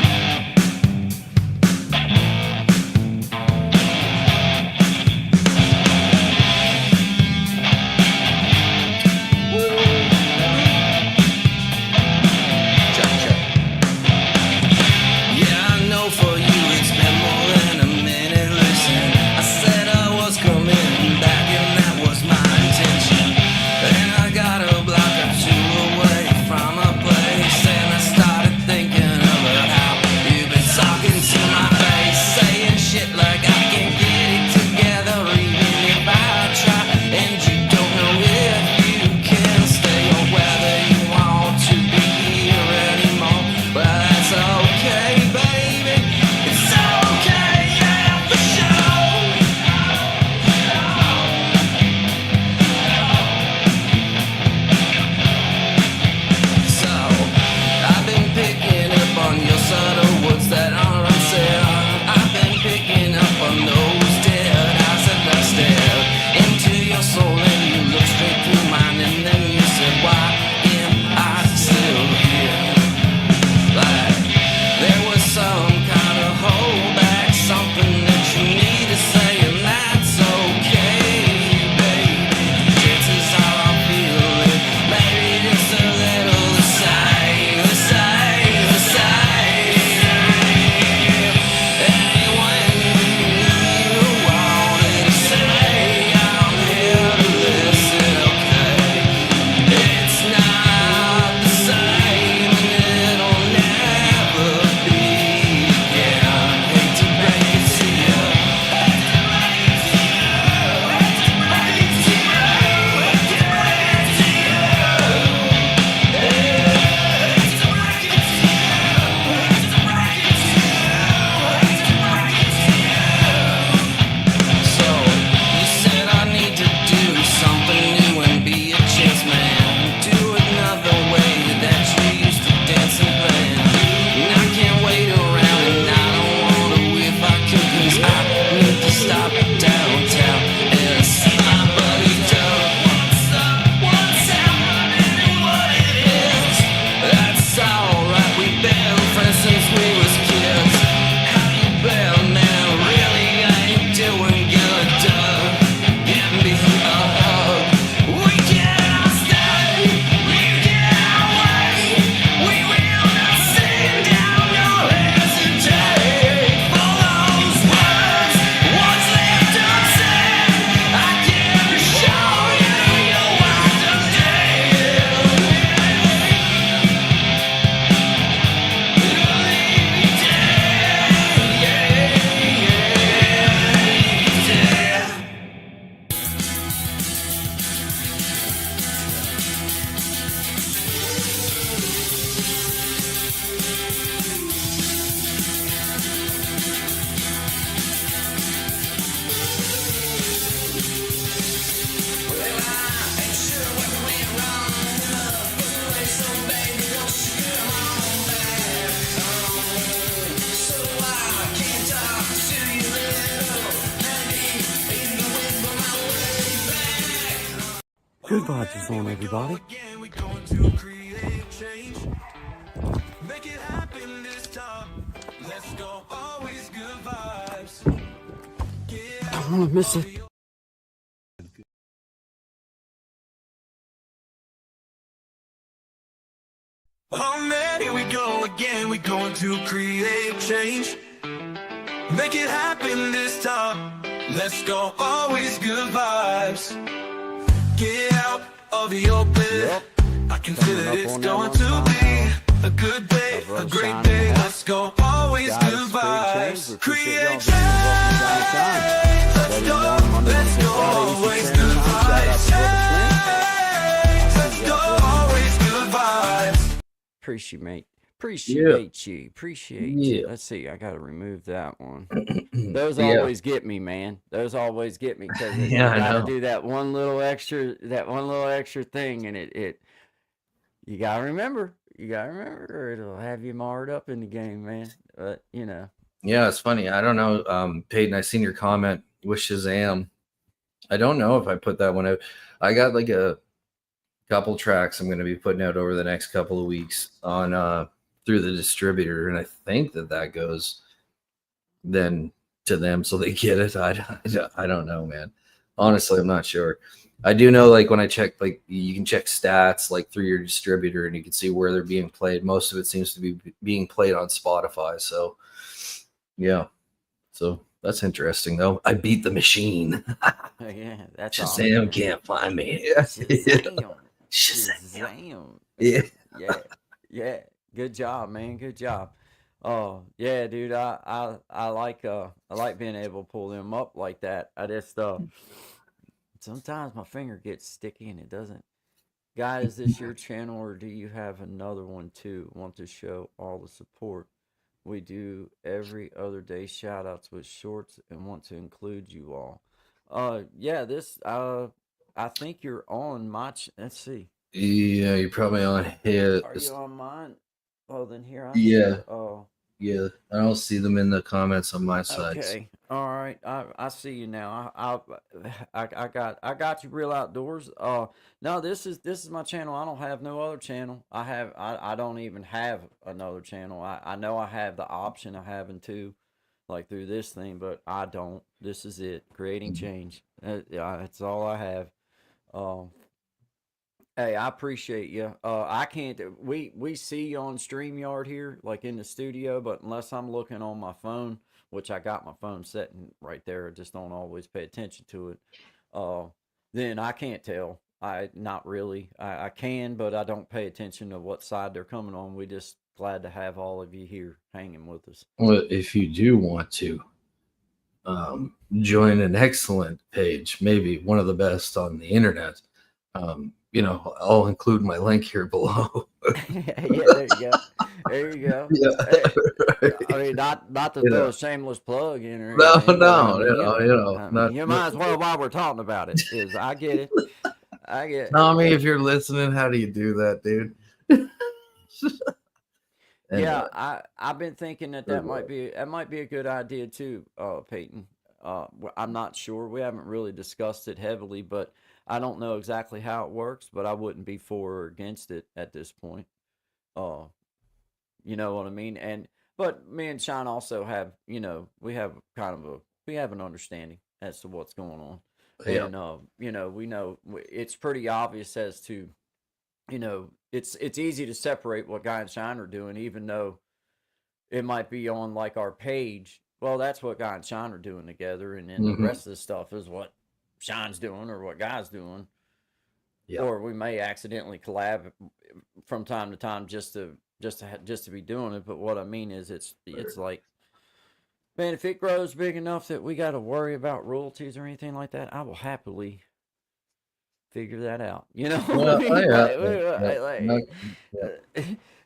I know for you it's been more than a minute. Listen, I said I was coming back, and that was my intention. And I got a block or two away from a place, and I started thinking about how you've been talking to my face, saying shit like I can get it together even if I try. And you don't know if you can stay or whether you want to be here anymore. Well, that's okay, baby. It's okay, yeah, for sure. So, I've been picking up on your subtle words that are unsaid. I've been picking up on those dead eyes that I stared into your soul, and you look straight through mine, and then you said, why am I still here? Like there was some kind of holdback, something that you need to say, and that's okay, baby. Chances are I'll feel it, maybe just a little the same, the same, the same. And when you wanted to say, I'm here to listen, okay? It's not the same, and it'll never be again. Hate to break it to you. So, you said I need to do something new and be a chance man. Do it another way that you used to dance and plan. And I can't wait around, and I don't wanna if I could, 'cause I need to stop downtown and see my buddy Doug. What's happening and what it is? That's alright, we've been friends since we was kids. How you been, man? Really ain't doing good, Doug. Give me a hug. We cannot stay, we cannot wait. We will not sit down nor hesitate for those words once left unsaid. I can assure you, you'll understand. Good vibes is on, everybody. Again, we going to create change. Make it happen this time. Let's go, always good vibes. I want to miss it. Oh man, here we go again. We going to create change. Make it happen this time. Let's go, always good vibes. Get out of your bed. I can feel it, it's going to be a good day, a great day. Let's go, always good vibes. Create change. Let's go, always good vibes. Let's go, always good vibes. Appreciate you. Appreciate you. Yeah. Let's see. I got to remove that one. Those always get me, man. Those always get me because you got to do that one little extra thing, and it you got to remember. Or it'll have you marred up in the game, man. But you know. Yeah, it's funny. I don't know, Peyton. I seen your comment with Shazam. I don't know if I put that one out. I got like a couple tracks I'm going to be putting out over the next couple of weeks on through the distributor, and I think that goes then to them so they get it. I don't know, man. Honestly, I'm not sure. I do know, like, when I check, like, you can check stats like through your distributor and you can see where they're being played. Most of it seems to be being played on Spotify. So yeah, so that's interesting though. I beat the machine. Yeah, that's Shazam awesome. can't find me. Shazam. Shazam. Yeah. Yeah. Good job, man. Good job. Oh, yeah, dude. I like being able to pull them up like that. I just sometimes my finger gets sticky and it doesn't. Guy, is this your channel or do you have another one too? Want to show all the support we do every other day, shout outs with shorts, and want to include you all. Yeah, I think you're on my let's see. Yeah, you're probably on his. Are you on mine? Oh, then here I see Yeah, it. Oh, yeah. I don't see them in the comments on my side. okay. All right. I see you now. I got you real outdoors. No, this is my channel. I don't have no other channel. I don't even have another channel. I know I have the option of having two, like through this thing, but I don't. This is it. Creating change. Yeah, that's all I have. Um, Hey, I appreciate you. I can't. We see you on Streamyard here, like in the studio, but unless I'm looking on my phone, which I got my phone setting right there, I just don't always pay attention to it. Uh, then I can't tell. I not really. I can, but I don't pay attention to what side they're coming on. We just glad to have all of you here hanging with us. Well, if you do want to join an excellent page, maybe one of the best on the internet, I'll include my link here below. Yeah, there you go. There you go. Yeah. I mean, not to throw a shameless plug in or No, anything. no, I mean, you might as well while we're talking about it. Is I get it. I get. Tommy, if you're listening, how do you do that, dude? Yeah, Anyway, I've been thinking that might be a good idea too, Peyton. I'm not sure. We haven't really discussed it heavily, but I don't know exactly how it works. But I wouldn't be for or against it at this point. Uh, You know what I mean? But me and Sean also have, we have an understanding as to what's going on. yeah. And we know it's pretty obvious as to, it's easy to separate what Guy and Sean are doing, even though it might be on like our page. Well, that's what Guy and Sean are doing together, and then the rest of the stuff is what Sean's doing or what Guy's doing. Yeah. Or we may accidentally collab from time to time just to be doing it. But what I mean is, it's like, man, if it grows big enough that we got to worry about royalties or anything like that, I will happily figure that out. You know,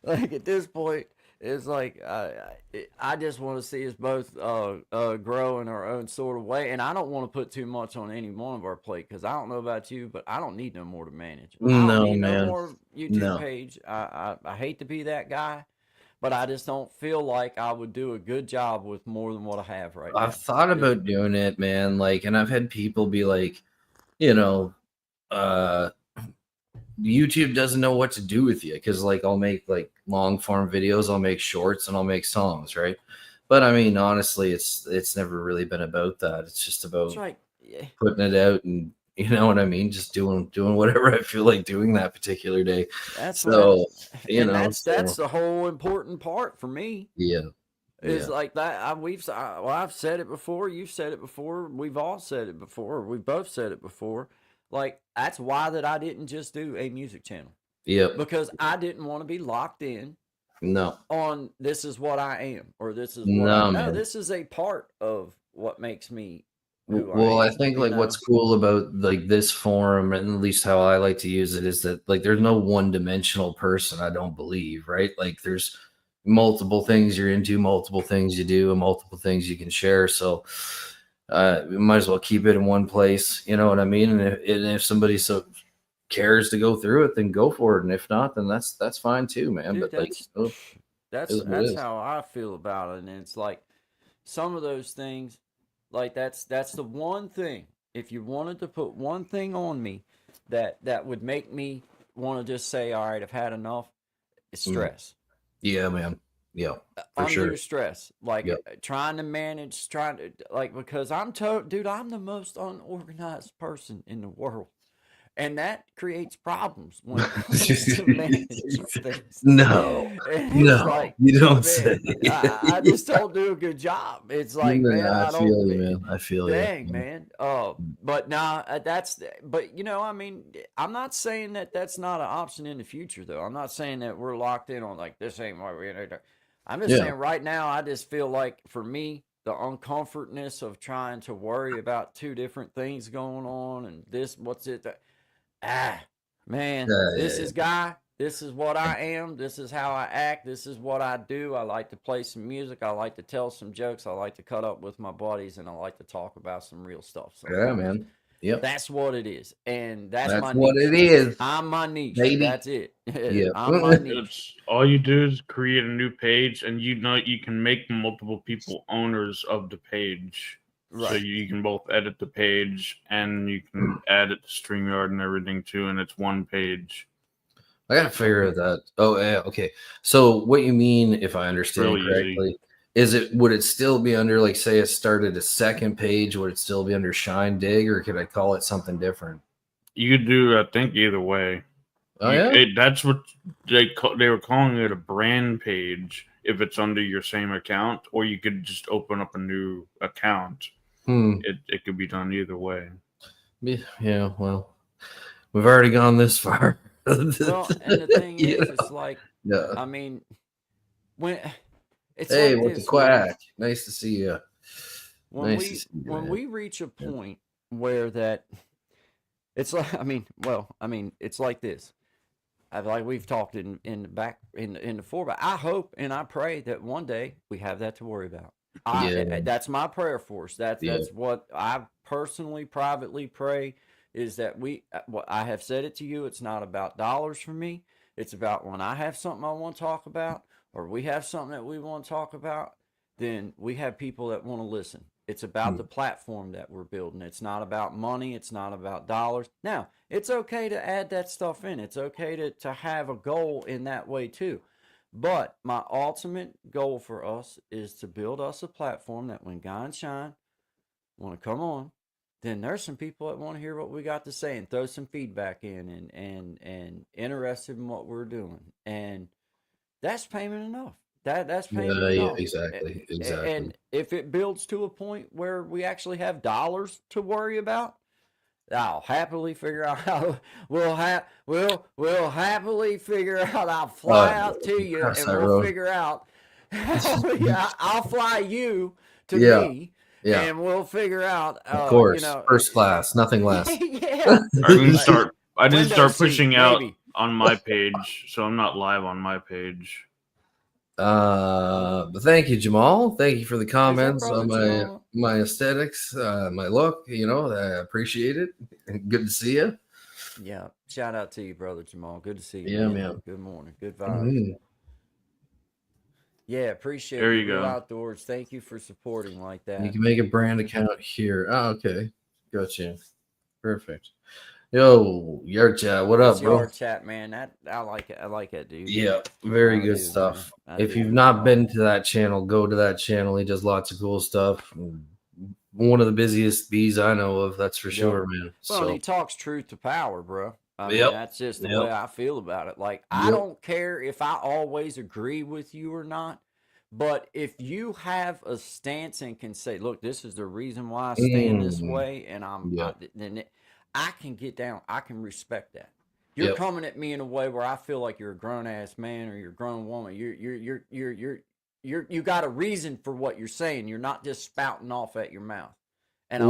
like at this point, it's like I just want to see us both grow in our own sort of way, and I don't want to put too much on any one of our plate because I don't know about you, but I don't need no more to manage. I don't need no more YouTube page. I hate to be that guy, but I just don't feel like I would do a good job with more than what I have right now. I've thought about doing it, man. Like, and I've had people be like, YouTube doesn't know what to do with you because, like, I'll make like long form videos, I'll make shorts, and I'll make songs, right? But I mean, honestly, it's never really been about that. It's just about putting it out, and you know what I mean, just doing whatever I feel like doing that particular day. That's the whole important part for me. Yeah. Is like that. I've said it before. You've said it before. We've all said it before. We've both said it before. Like, that's why that I didn't just do a music channel. Yeah. Because I didn't want to be locked in. No. On this is what I am, or this is what I know. This is a part of what makes me. I think like what's cool about like this forum, and at least how I like to use it, is that like there's no one-dimensional person. I don't believe, right? Like there's multiple things you're into, multiple things you do, and multiple things you can share. So we might as well keep it in one place. You know what I mean? And if somebody cares to go through it, then go for it. And if not, then that's fine too, man. Dude, but that's how I feel about it. And it's like some of those things, like that's the one thing. If you wanted to put one thing on me that would make me want to just say, all right, I've had enough, it's stress. Yeah, man. Yeah, for Undue sure. stress, like Yep. trying to manage, because dude, I'm the most unorganized person in the world. And that creates problems when it comes to managing things. No, And it's no, like, you don't say. man, I just don't do a good job. It's like, man, I I don't, feel you, man. I feel you. dang, man. But nah, but I mean, I'm not saying that that's not an option in the future, though. I'm not saying that we're locked in on like, this ain't what we're doing. I'm just Yeah. saying right now, I just feel like for me, the uncomfortness of trying to worry about two different things going on and this, what's it that, man, this Yeah. is Guy. This is what I am. This is how I act. This is what I do. I like to play some music. I like to tell some jokes. I like to cut up with my buddies, and I like to talk about some real stuff Yeah, sometimes. man. Yep. That's what it is, and that's That's my what niche. it is, I'm my niche. baby. That's it. Yeah. I'm my niche. It's all you do is create a new page, and you can make multiple people owners of the page. So Right. you can both edit the page and you can add it to StreamYard and everything too, and it's one page. I gotta figure that. Oh, yeah. Okay. So what you mean, if I understand Really correctly, would it still be under, like, say it started a second page, would it still be under Shine Dig, or could I call it something different? You could do, I think, either way. Oh, yeah? That's what they were calling it, a brand page if it's under your same account, or you could just open up a new account. It could be done either way. Yeah, well, we've already gone this far. Well, and the thing is, it's like, I mean, when it's hey, like what's this, a quack? Nice to see you. when we reach a point where that it's like, it's like this. Like we've talked in the back in the four, but I hope and I pray that one day we have that to worry about. That's my prayer for us. That's what I personally, privately pray, is that what I have said it to you. It's not about dollars for me. It's about when I have something I want to talk about, or we have something that we want to talk about, then we have people that want to listen. It's about the platform that we're building. It's not about money. It's not about dollars. Now, it's okay to add that stuff in. It's okay to have a goal in that way too. But my ultimate goal for us is to build us a platform that when Guy and Shine want to come on, then there's some people that want to hear what we got to say and throw some feedback in and interested in what we're doing. And that's payment enough. That's payment enough. Exactly. And if it builds to a point where we actually have dollars to worry about, I'll happily figure out how we'll happily figure out. I'll fly out to you and we'll figure out I'll fly you to me. Yeah. And we'll figure out, of course, first class, nothing less. Yeah. I didn't start pushing out on my page, so I'm not live on my page. But thank you, Jamal. Thank you for the comments on my aesthetics, my look. I appreciate it. Good to see you. Yeah, shout out to you, brother Jamal. Good to see you. Yeah, man. Good morning. Good vibes. Yeah, appreciate it. You Real go. Outdoors. Thank you for supporting like that. You can make a brand account here. Oh, okay. Gotcha. Perfect. Yo, Yard Chat, what up, bro? Yard Chat, man. I like it. I like it, dude. Yeah, very good stuff. If you've not been to that channel, go to that channel. He does lots of cool stuff. One of the busiest bees I know of, that's for sure, man. Well, he talks truth to power, bro. I mean, that's just the way I feel about it. Like, I don't care if I always agree with you or not, but if you have a stance and can say, look, this is the reason why I stand this way, and then I can get down. I can respect that. You're coming at me in a way where I feel like you're a grown ass man or you're a grown woman. You got a reason for what you're saying. You're not just spouting off at your mouth. And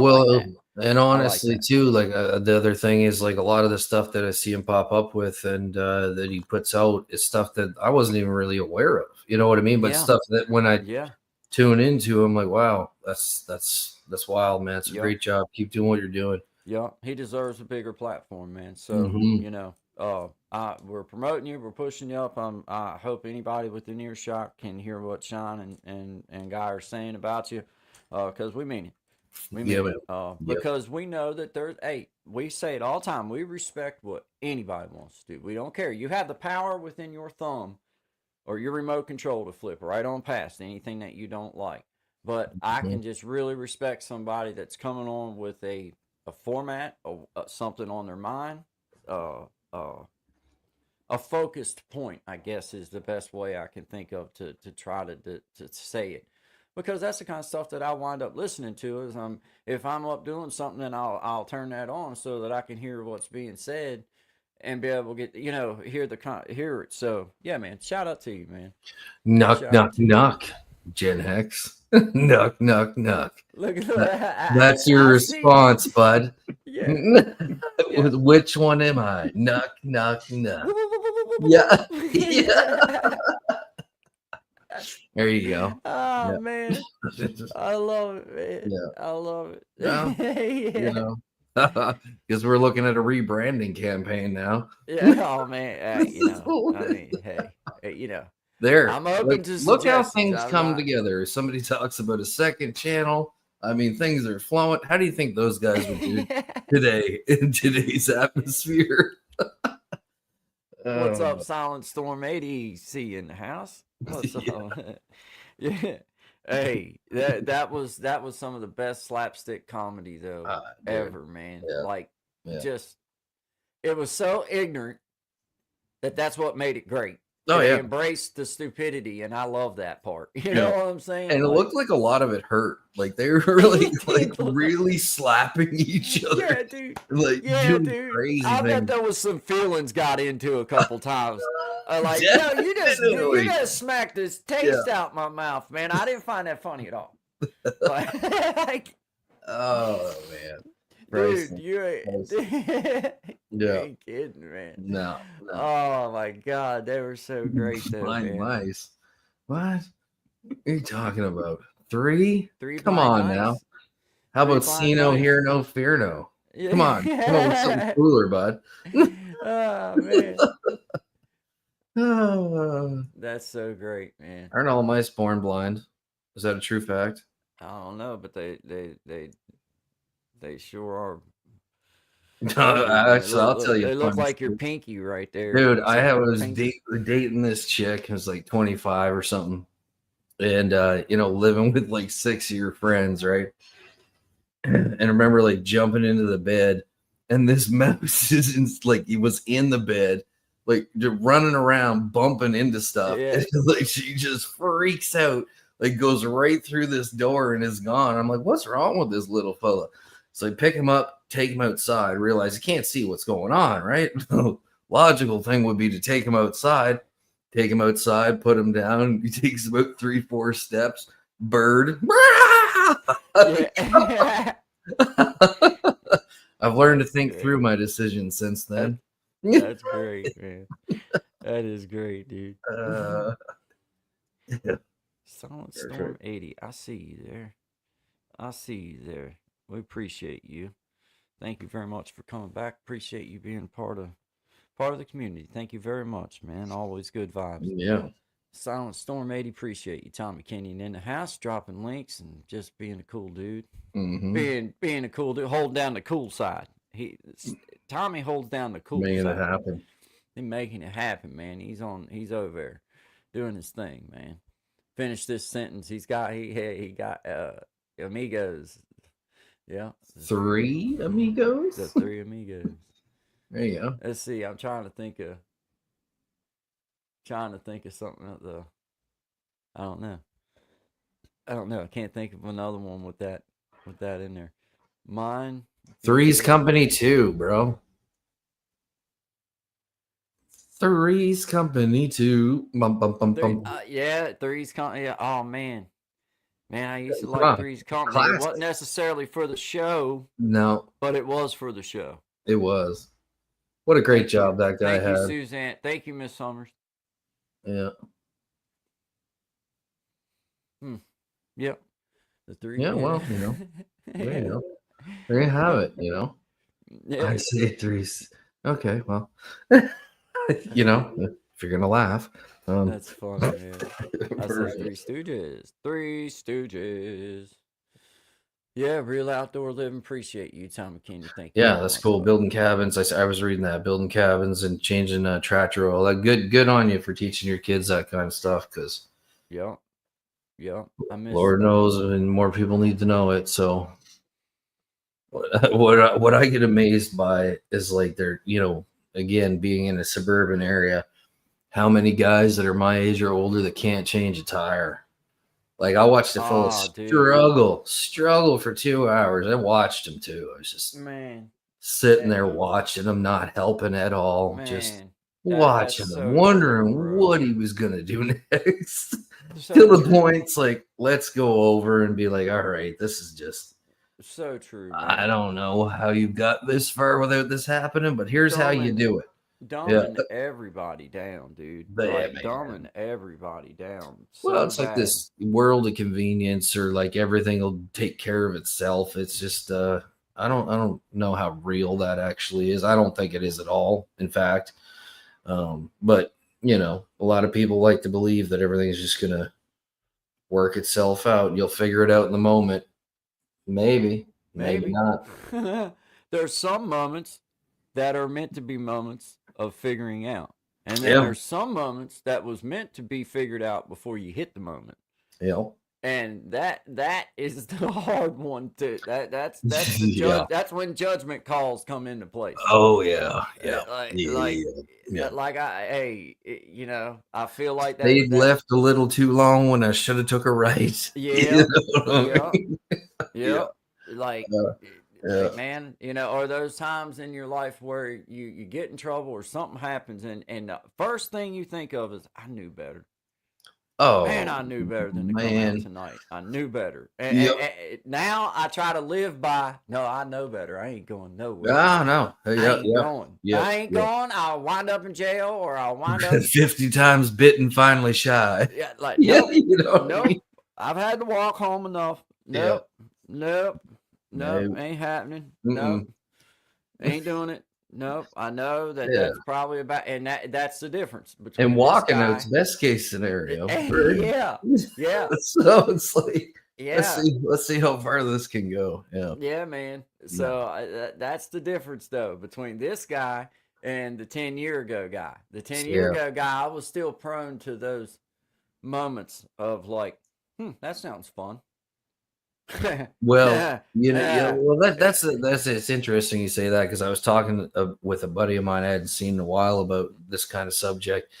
and honestly, too, like the other thing is, like, a lot of the stuff that I see him pop up with and that he puts out is stuff that I wasn't even really aware of. You know what I mean? But stuff that when I tune into, I'm like, wow, that's wild, man. It's a great job. Keep doing what you're doing. Yeah, he deserves a bigger platform, man. So we're promoting you, we're pushing you up. I hope anybody within earshot can hear what Sean and Guy are saying about you, because we mean it. Yeah, man. Because we know that there's, hey, we say it all the time. We respect what anybody wants to do. We don't care. You have the power within your thumb or your remote control to flip right on past anything that you don't like. But I can just really respect somebody that's coming on with a format, something on their mind, a focused point, I guess, is the best way I can think of to try to say it. Because that's the kind of stuff that I wind up listening to. Is if I'm up doing something, then I'll turn that on so that I can hear what's being said and be able to get hear it. So yeah, man, shout out to you, man. Knock, Gen Hex. Knock. Look at That's your response, bud. Yeah. Which one am I? Knock. Yeah. There you go. Oh man, I love it, man. Yeah. I love it. Well, because we're looking at a rebranding campaign now. Yeah. Oh man, I mean, hey, there. I'm open to look how things come together. Somebody talks about a second channel. I mean, things are flowing. How do you think those guys would do today in today's atmosphere? What's up, Silent Storm 80? See in the house. What's up? Yeah. Hey, that was some of the best slapstick comedy though ever, man. Yeah. Just it was so ignorant that's what made it great. Oh, they embraced the stupidity, and I love that part. You know what I'm saying? And it looked like a lot of it hurt. Like they were really really slapping each other. Yeah, dude. Dude. Crazy I bet there was some feelings got into a couple times. You just smacked this taste out my mouth, man. I didn't find that funny at all. Oh man. Dude, you ain't kidding, man. No. Oh my God, they were so great though, man. Mice. What are you talking about? Three? Three Come on mice? now. How about see no, hear no, fear no? Yeah. Come on with something cooler, bud. Oh man. That's so great, man. Aren't all mice born blind? Is that a true fact? I don't know, but they sure are. Actually, I'll tell you. They look like your pinky right there, dude. I was dating this chick who's like 25 or something, and living with like 6 of your friends, right? And I remember like jumping into the bed, and this mouse is like he was in the bed, like just running around, bumping into stuff. Yeah. And, like she just freaks out, like goes right through this door and is gone. I'm like, what's wrong with this little fella? So I pick him up, take him outside, realize he can't see what's going on, right? Logical thing would be to take him outside, put him down. He takes about 3-4 steps. Bird. I've learned to think through my decisions since then. That's great, man. That is great, dude. Silent Storm 80. I see you there. We appreciate you. Thank you very much for coming back. Appreciate you being part of the community. Thank you very much, man. Always good vibes. Yeah. Silent Storm 80, appreciate you. Tommy Kenyon in the house, dropping links and just being a cool dude. Mm-hmm. Being a cool dude, holding down the cool side. Tommy holds down the cool making side. It happen. He's making it happen, man. He's over there doing his thing, man. Finish this sentence. He got amigos. Yeah. 3 amigos? The 3 amigos. There you go. Let's see. I'm trying to think of something I don't know. I can't think of another one with that in there. Mine. Three's Company 2, bro. Three's Company 2. Yeah, Three's Company. Yeah. Oh man, I used to like Three's Company. Classic. It wasn't necessarily for the show. No, but it was for the show. It was. What a great job that guy had. Thank you, Suzanne. Thank you, Miss Summers. Yeah. Yep. The 3. Yeah, well, there you go. There you have it, Yeah. I say 3's. Okay, well, if you're going to laugh. That's funny, man. I said 3 Stooges. 3 Stooges. Yeah, real outdoor living. Appreciate you, Tom McKinney. Thank you Yeah, very that's much, cool. bud. Building cabins. I was reading that, building cabins and changing tractor oil. Like, good on you for teaching your kids that kind of stuff. Because Yep. Yep. Lord knows, and more people need to know it. So, what I get amazed by is like they're, again, being in a suburban area, how many guys that are my age or older that can't change a tire. Like, I watched a fellow dude. struggle for 2 hours. I watched him too. I was just Man. sitting there watching him, not helping at all, just Man. That's watching him, so true, wondering bro. what he was gonna do next. So Till the true. point's like, let's go over and be like, all right, this is just so true, man. I don't know how you got this far without this happening, but here's how you do it. Dumbing everybody down, dude. Yeah, like dumbing everybody down. Well, So it's like bad. this world of convenience, or like everything will take care of itself. It's just I don't know how real that actually is. I don't think it is at all, in fact. But a lot of people like to believe that everything's just gonna work itself out. You'll figure it out in the moment. Maybe not. There's some moments that are meant to be moments of figuring out. And then there's some moments that was meant to be figured out before you hit the moment. Yeah. And that is the hard one too. That's the that's when judgment calls come into place. Oh yeah. I feel like that they left a little too long when I should have took a right. Yeah. Yeah. Like man, are those times in your life where you get in trouble or something happens and the first thing you think of is, I knew better. Oh man, I knew better than to come out tonight. I knew better. And now I try to live by, no, I know better. I ain't going nowhere. No. I ain't going. I ain't going. I'll wind up in jail, or I'll wind up 50 times bitten, finally shy. Yeah, like nope. Nope. I've had to walk home enough. Nope. Ain't happening. Nope. Ain't doing it. Nope. I know that's probably about, and that's the difference between and walking out's best case scenario. Yeah. So it's like, let's see how far this can go. Yeah, man. So that's the difference though between this guy and the 10-year ago guy. The 10-year ago guy, I was still prone to those moments of like, that sounds fun. Well, that's it's interesting you say that, because I was talking with a buddy of mine I hadn't seen in a while about this kind of subject,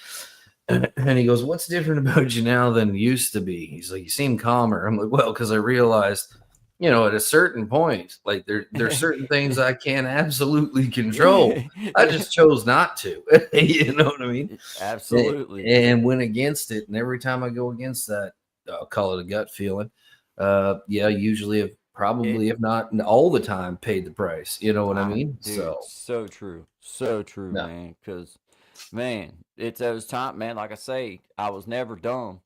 and he goes, "What's different about you now than used to be?" He's like, "You seem calmer." I'm like, "Well, because I realized, at a certain point, like there's certain things I can't absolutely control. I just chose not to." You know what I mean? Absolutely. And went against it, and every time I go against that, I'll call it a gut feeling. Usually if not all the time, paid the price. You know what I mean? Dude, so true, man. Because man, it's those times, man. Like I say, I was never dumb.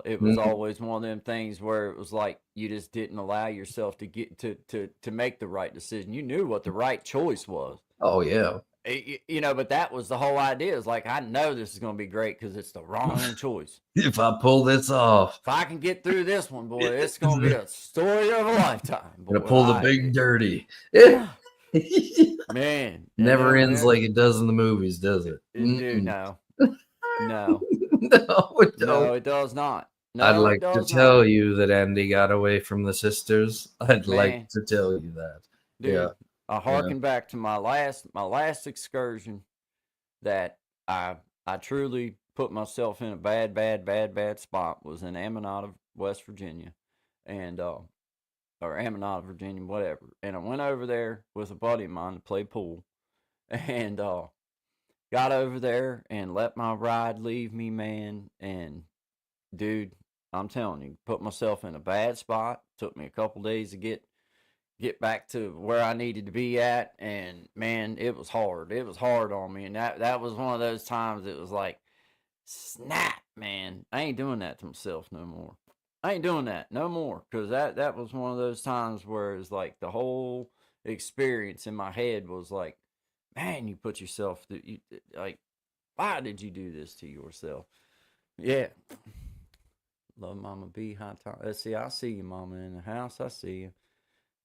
It was always one of them things where it was like you just didn't allow yourself to get to make the right decision. You knew what the right choice was. Oh yeah. But that was the whole idea. Is like, I know this is going to be great because it's the wrong choice. If I pull this off, if I can get through this one, boy, it's going to be a story of a lifetime. Boy. Gonna pull the big dirty. Man, never ends like it does in the movies, does it? Dude, no, no, it does not. No, I'd like to tell you that Andy got away from the sisters. I'd like to tell you that. Dude, I harken back to my last excursion that I truly put myself in a bad spot, was in Aminata, West Virginia, and or Aminata, Virginia, whatever. And I went over there with a buddy of mine to play pool, and got over there and let my ride leave me, man. And dude, I'm telling you, put myself in a bad spot. Took me a couple days to get back to where I needed to be at, and man, it was hard. It was hard on me, and that was one of those times. It was like, snap, man. I ain't doing that to myself no more. I ain't doing that no more, because that was one of those times where it's like the whole experience in my head was like, man, you put yourself through, like, why did you do this to yourself? Yeah. Love Mama B, high time. Let's see, I see you, Mama, in the house. I see you.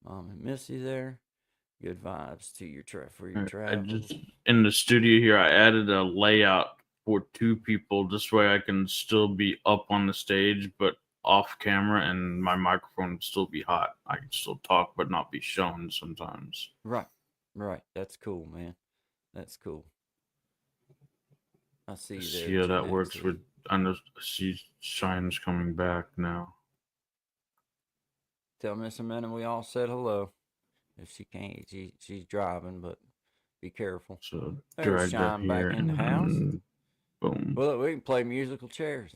Mom and Missy there. Good vibes to your for your I travel. just in the studio here. I added a layout for 2 people. This way, I can still be up on the stage, but off camera, and my microphone would still be hot. I can still talk, but not be shown sometimes. Right. That's cool, man. That's cool. I see you there. See how that works with. I know. See, Shine's coming back now. Tell Miss Amanda we all said hello. If she can't, she's driving, but be careful. So There's drag that Shine back here in the and house. boom. Well, look, we can play musical chairs.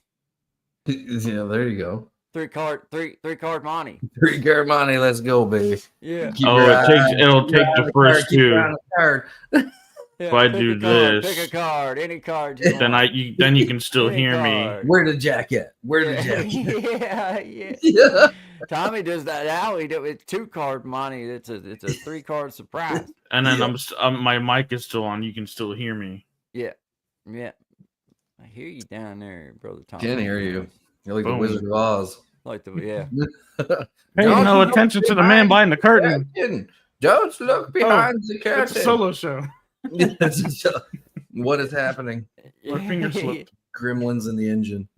Yeah, there you go. Three card money. 3 card money. Let's go, baby. Yeah. It'll take the first 2. Yeah, If I do this, pick a card, any card. You then want. you can still Any hear card. me. Where the Jack at? Where the Jack at? Yeah. Yeah. Tommy does that now. He do it's 2 card money. It's a 3 card surprise. And then my mic is still on. You can still hear me. Yeah. I hear you down there, brother Tommy. Can't hear you. You're like Boom. the Wizard of Oz. Like yeah. Hey, Don't no look attention to the behind man behind the curtain. Don't look behind the It's a curtain. solo show. What is happening? My finger slipped. Gremlins in the engine.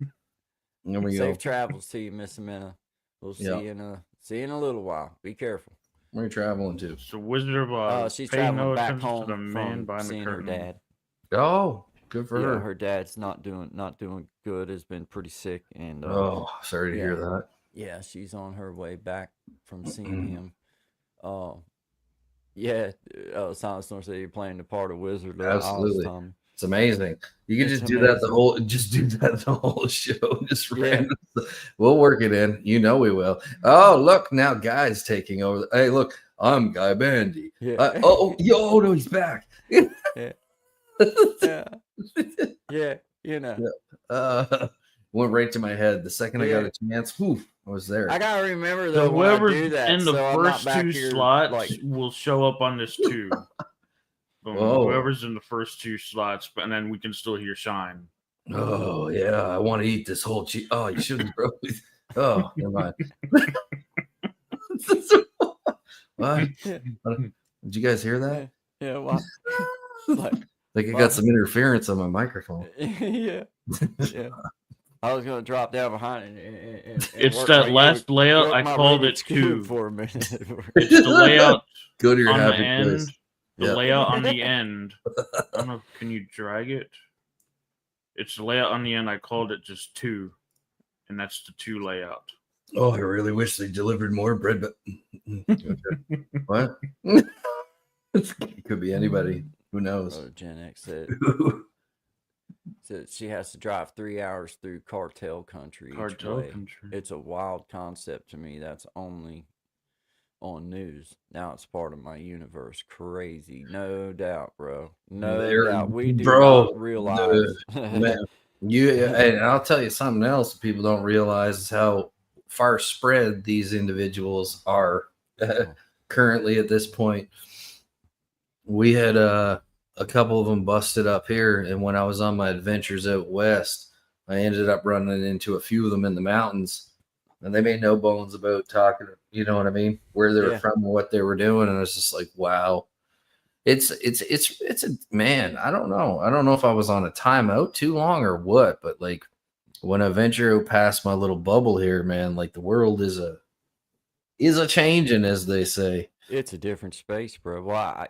There we go. Safe travels to you, Miss Amanda. We'll see you in a little while. Be careful. Where are you traveling to? It's the Wizard of Oz. She's Pay traveling no back attention home to the man from behind the seeing her curtain. dad. Oh, good for her. Her dad's not doing good. Has been pretty sick, and Sorry to hear that. yeah, she's on her way back from seeing him. Silent Storm said you're playing the part of Wizard of Oz. Absolutely. It's amazing. You can just do that the whole show. Just random. We'll work it in. You know we will. Oh, look, now Guy's taking over. Hey, look, I'm Guy Bandy. Yeah. No, he's back. Yeah. Yeah. You know. Went right to my head. The second I got a chance, I was there. I gotta remember though. Whoever's do that, in the first 2 slots like... will show up on this 2. Whoever's in the first 2 slots, and then we can still hear Shine. Oh yeah, I want to eat this whole cheese. Oh, you shouldn't, bro. Oh, never mind. What? Did you guys hear that? Yeah. What? Like I got some interference on my microphone. Yeah. I was gonna drop down behind it. And it's that last layout. I called it 2 for a minute. It's the layout. Go to your on happy the end. place. The layout on the end. I don't know. Can you drag it? It's the layout on the end. I called it just 2, and that's the 2 layout. Oh, I really wish they delivered more bread, but what? It could be anybody. Who knows? Gen X said she has to drive 3 hours through cartel country. It's a wild concept to me. That's only on news. Now it's part of my universe. Crazy, no doubt, bro. No doubt. We do not realize. Man, and I'll tell you something else people don't realize is how far spread these individuals are currently at this point. We had a couple of them busted up here, and when I was on my adventures out west, I ended up running into a few of them in the mountains, and they made no bones about talking, you know what I mean, where they were from and what they were doing, and I was just like, wow. It's a man, I don't know if I was on a timeout too long or what, but like when I venture out past my little bubble here, man, like the world is a changing, as they say. It's a different space, bro. Well,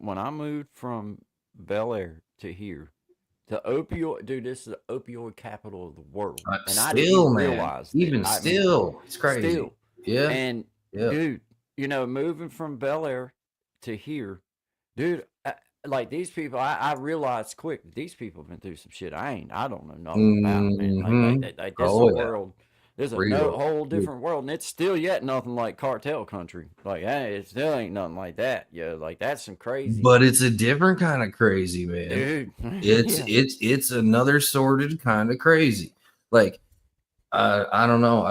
when I moved from Bel Air to here, the opioid, dude, this is the opioid capital of the world, and I didn't realize it's crazy. Still, and dude, moving from Bel Air to here, dude, like these people, I realized quick these people have been through some shit I don't know nothing about, man. Like this world. There's a whole different world, and it's still yet nothing like cartel country. Like, hey, it still ain't nothing like that. Yeah, like that's some crazy. But it's a different kind of crazy, man. Dude, it's another sorted kind of crazy. Like, I don't know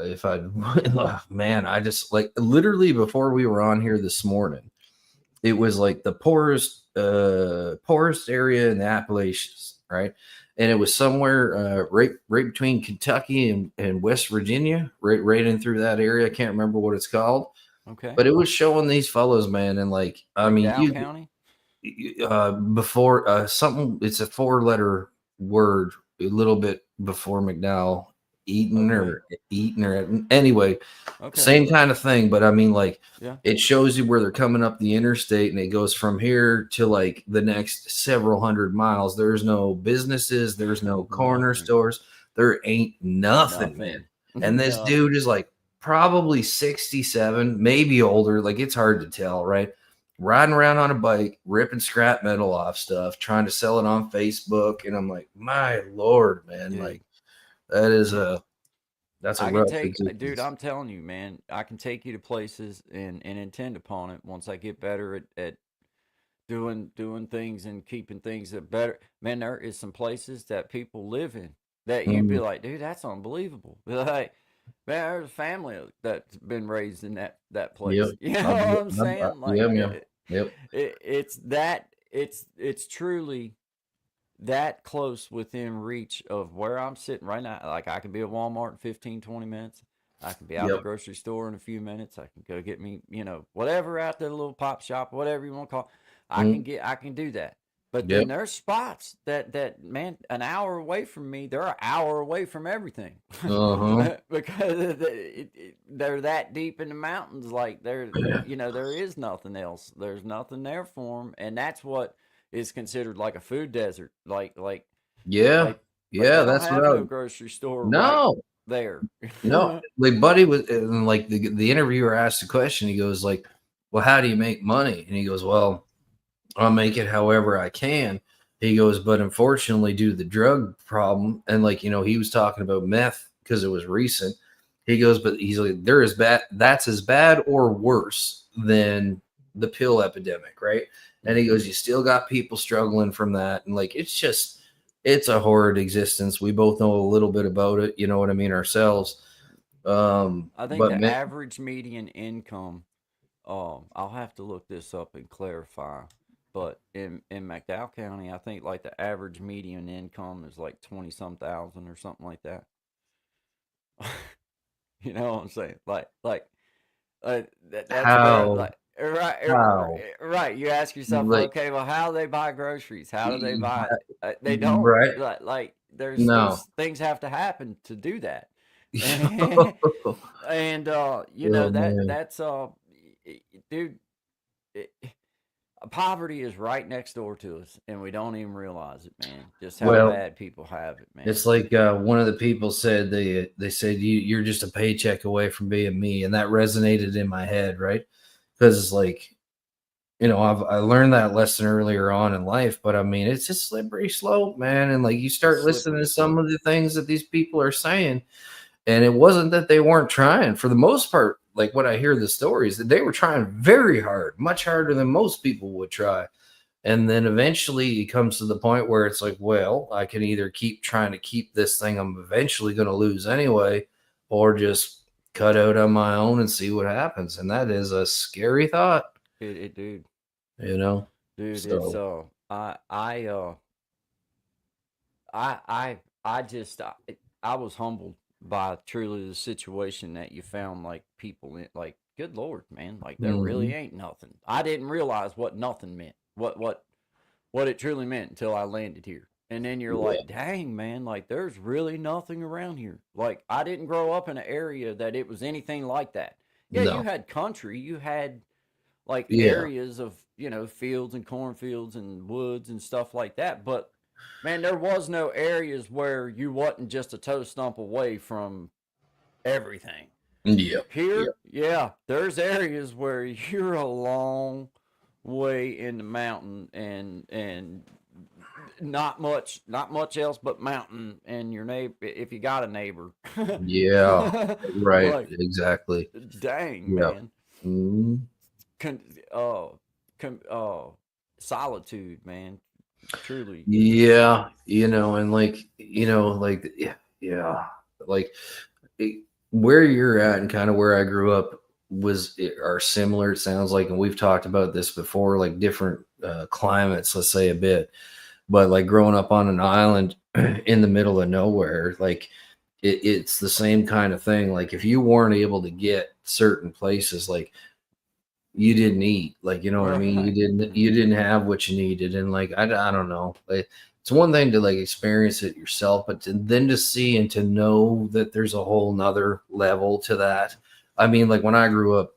if man. I just like literally before we were on here this morning, it was like the poorest area in the Appalachians, right? and it was somewhere right between Kentucky and West Virginia, right in through that area. I can't remember what it's called, Okay. but it was showing these fellows, man, and like I mean, McDowell County. before something, it's a 4-letter word, a little bit before McDowell, Eaton or anyway, Okay. same kind of thing. But I mean, like, Yeah. it shows you where they're coming up the interstate, and it goes from here to like the next several hundred miles. There's no businesses, there's no corner Nothing. stores, there ain't nothing, man. And this dude is like probably 67, maybe older, like it's hard to tell, right? Riding around on a bike, ripping scrap metal off stuff, trying to sell it on Facebook. And I'm like, my Lord, man, Dude. like that's a I can rough take, dude, existence. I'm telling you, man, I can take you to places and intend upon it once I get better at doing things and keeping things that better. Man, there is some places that people live in that you'd be like, dude, that's unbelievable. Be like, man, there's a family that's been raised in that place. Yep. You know what I'm saying? Like, Yep. it's truly that close within reach of where I'm sitting right now. Like, I can be at Walmart in 15, 20 minutes. I can be out the grocery store in a few minutes. I can go get me, whatever out there, a little pop shop, whatever you want to call it. I can do that. But then there's spots that man, an hour away from me, they're an hour away from everything. Because they're that deep in the mountains. Like, there is nothing else. There's nothing there for them. And that's what is considered like a food desert. Like that's what no grocery store right there. No, like Buddy was, and like the interviewer asked a question. He goes like, well, how do you make money? And he goes, well, I'll make it however I can. He goes, but unfortunately, due to the drug problem, and like, he was talking about meth because it was recent. He goes, but he's like, that's as bad or worse than the pill epidemic, right? And he goes, you still got people struggling from that. And like, it's a horrid existence. We both know a little bit about it. You know what I mean? Ourselves. I think the average median income, I'll have to look this up and clarify, but in McDowell County, I think like the average median income is like 20-some thousand or something like that. You know what I'm saying? That's how? About, like, right. You ask yourself, like, okay, well, how do they buy groceries? How do they buy? They don't. Right. Like there's things have to happen to do that. And that's dude. Poverty is right next door to us, and we don't even realize it, man. Just how bad people have it, man. It's like one of the people said they said you're just a paycheck away from being me, and that resonated in my head, right? Because it's like, I learned that lesson earlier on in life, but I mean, it's a slippery slope, man. And like, you start listening to some of the things that these people are saying, and it wasn't that they weren't trying. For the most part, like when I hear the stories, that they were trying very hard, much harder than most people would try. And then eventually it comes to the point where it's like, well, I can either keep trying to keep this thing I'm eventually going to lose anyway, or just cut out on my own and see what happens. And that is a scary thought. Dude. Dude, so. I was humbled by truly the situation that you found, like, people in, like, good Lord, man, like, there really ain't nothing. I didn't realize what nothing meant, what it truly meant until I landed here. And then you're like, dang, man, like, there's really nothing around here. Like, I didn't grow up in an area that it was anything like that. Yeah, you had country, you had like areas of, fields and cornfields and woods and stuff like that, but man, there was no areas where you wasn't just a toe stump away from everything. Here, there's areas where you're a long way in the mountain and not much else but mountain and your neighbor, if you got a neighbor. Right. Like, exactly. Dang, man. Solitude, man. Truly. And like where you're at and kind of where I grew up are similar, it sounds like, and we've talked about this before, like different climates, let's say a bit, but like growing up on an island, in the middle of nowhere. Like it's the same kind of thing. Like if you weren't able to get certain places, like you didn't eat, like, you know what I mean? Right. You didn't have what you needed. And like, I don't know, like, it's one thing to like experience it yourself, but then to see and to know that there's a whole nother level to that. I mean, like when I grew up,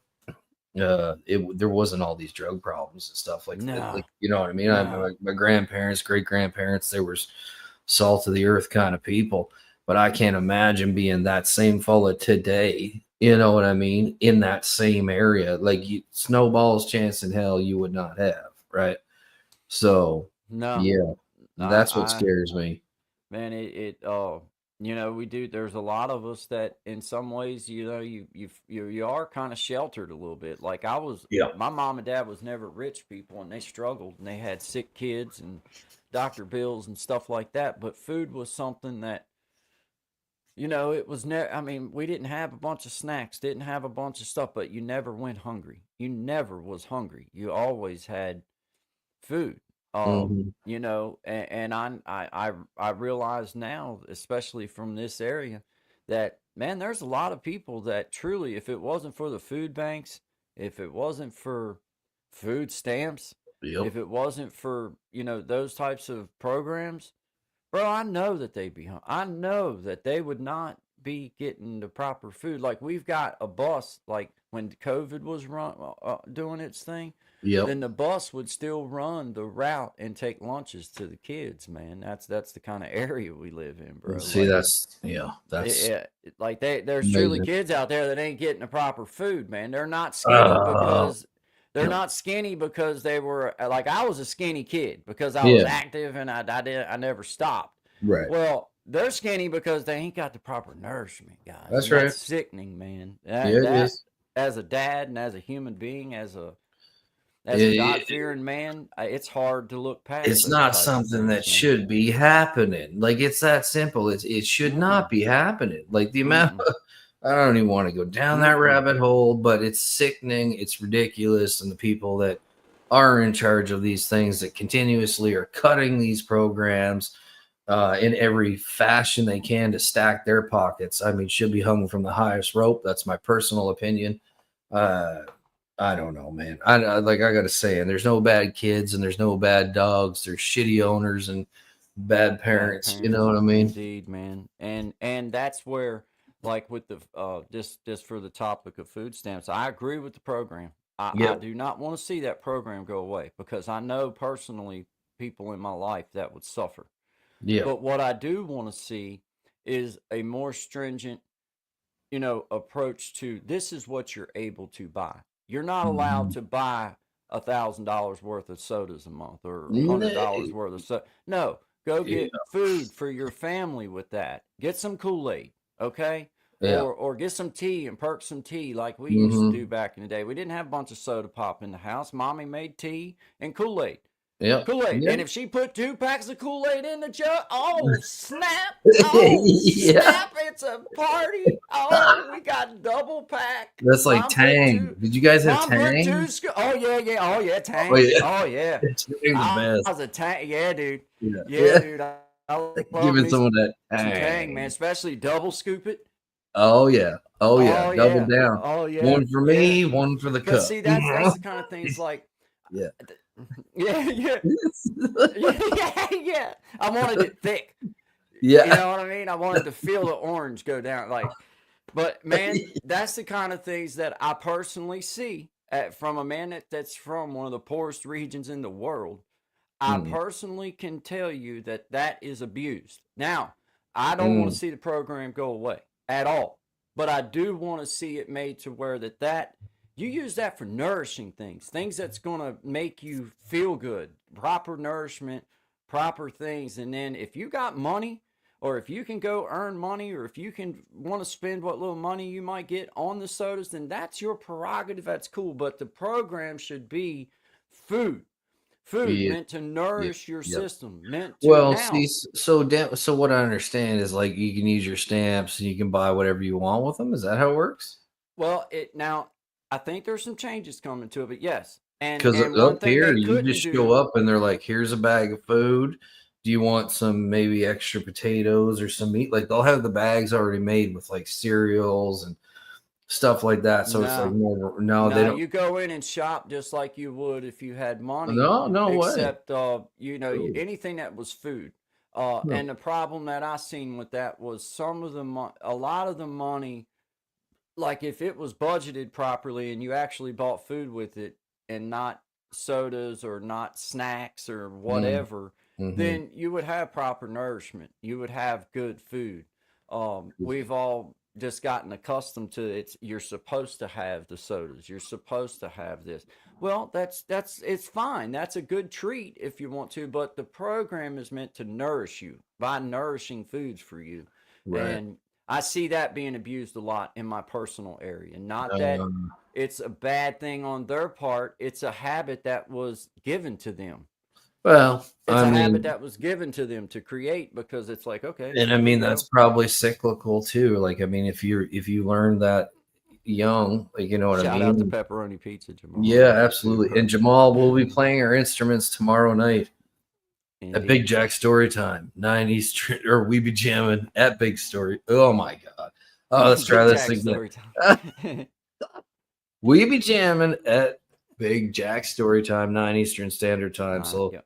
there wasn't all these drug problems and stuff No, like, you know what I mean? no. My grandparents, great grandparents, they were salt of the earth kind of people, but I can't imagine being that same fella today. You know what I mean? In that same area, like snowballs chance in hell you would not have, right? So No. yeah, that's what I scares me. man, you know, we do. There's a lot of us that, in some ways, you know, you are kind of sheltered a little bit. Like Yeah. my mom and dad was never rich people, and they struggled, and they had sick kids and doctor bills and stuff like that. But food was something that, you know, it was never. I mean, we didn't have a bunch of snacks, didn't have a bunch of stuff, but you never went hungry. You never was hungry. You always had food. Hmm. You know, I realize now, especially from this area, that man, there's a lot of people that truly, if it wasn't for the food banks, if it wasn't for food stamps, Yep. if it wasn't for, you know, those types of programs, bro, I know that they'd be I know that they would not be getting the proper food. Like we've got a bus, like when COVID was doing its thing, Yep. then the bus would still run the route and take lunches to the kids. Man, that's the kind of area we live in, bro. See, Like that's like there's truly amazing. kids out there that ain't getting the proper food, man. They're not skinny Uh, because they're yep. not skinny because they were like I was a skinny kid because I was Yeah. active and I never stopped. Right. Well, they're skinny because they ain't got the proper nourishment, guys, That's and right. that's sickening, man. Yeah, it That is. as a dad and as a human being, as a God It, fearing man, it's hard to look past it's those not types of something that things, man. should be happening. Like it's that simple. It should not Mm-mm, be happening. Like the amount mm-mm, I don't even want to go down that mm-mm. rabbit hole, but it's sickening, it's ridiculous, and the people that are in charge of these things that continuously are cutting these programs in every fashion they can to stack their pockets. I mean, should be hung from the highest rope. That's my personal opinion. Uh, I don't know, man. Like I gotta say, and there's no bad kids and there's no bad dogs. There's shitty owners and bad Bad parents. You know parents, what I mean? indeed, man. And that's where, like with the just for the topic of food stamps, I agree with the program. I Yep. do not want to see that program go away because I know personally people in my life that would suffer. Yep. But what I do want to see is a more stringent, you know, approach to this is what you're able to buy. You're not allowed Mhm. to buy $1,000 worth of sodas a month or $100 Nay. worth of soda. No, go Yeah. get food for your family with that. Get some Kool-Aid, okay? Yeah. Or get some tea and perk some tea like we used to do Hmm. back in the day. We didn't have a bunch of soda pop in the house. Mommy made tea and Kool-Aid. Yep. Kool-Aid. Yep. And if she put 2 packs of Kool-Aid in the jug, oh snap. Oh Yeah. snap. It's a party. Oh, we got double pack. That's like Tang. Did you guys have Mom put two Tang? oh yeah, Oh Tang. yeah. Oh yeah. Tang's the I best. was a Tang, yeah, dude. Yeah. Yeah, Yeah. dude. I Give love it me some of that some Tang, man, Tang. especially double scoop it. Oh yeah. Oh yeah. Oh Double yeah. down. Oh yeah. One for Yeah. me, one for the But cup. see, that's the kind of things like Yeah. yeah, yeah. Yeah, yeah. I wanted it thick. You Yeah. know what I mean? I wanted to feel the orange go down. Like, but man, that's the kind of things that I personally see from a man that's from one of the poorest regions in the world. I Mm, personally can tell you that that is abused. Now, I don't want to mm, see the program go away at all, but I do want to see it made to where that you use that for nourishing things, things that's going to make you feel good, proper nourishment, proper things. And then if you got money, or if you can go earn money, or if you can want to spend what little money you might get on the sodas, then that's your prerogative. That's cool. But the program should be food, food yeah. meant to Yeah. nourish your Yep. system, meant to Well, see, now. so what I understand is like you can use your stamps and you can buy whatever you want with them. Is that how it works? Well, it now I think there's some changes coming to it, but yes. And Because and one up thing here, they you couldn't just show do, up and they're like, "Here's a bag of food. do you want some maybe extra potatoes or some meat? Like they'll have the bags already made with like cereals and stuff like that. So it's like No, more, no, they no, don't. you go in and shop just like you would if you had money, No, no way. except Ooh, anything that was food. no. And the problem that I seen with that was a lot of the money, like if it was budgeted properly and you actually bought food with it and not sodas or not snacks or Mm, whatever, mm-hmm. then you would have proper nourishment. You would have good food. We've all just gotten accustomed to it. You're supposed to have the sodas. You're supposed to have this. Well, that's it's fine. That's a good treat if you want to, but the program is meant to nourish you by nourishing foods for you. Right. And I see that being abused a lot in my personal area. Not that Um, it's a bad thing on their part, it's a habit that was given to them. well, It's I a habit mean, that was given to them to create because it's like, okay, and I here we mean that's go. probably cyclical too. Like, I mean, if you learn that young, like you know what I Shout out to mean? pepperoni pizza, Jamal. Yeah, Love you too, absolutely. bro. And Jamal will be playing our instruments tomorrow night at Big Indeed. Jack Story Time, 9 Eastern, or we be jamming at Big Story. Oh my God. Oh, let's try Big this Jack again. story time. We be jamming at Big Jack Story Time, 9 Eastern Standard Time. So Yep.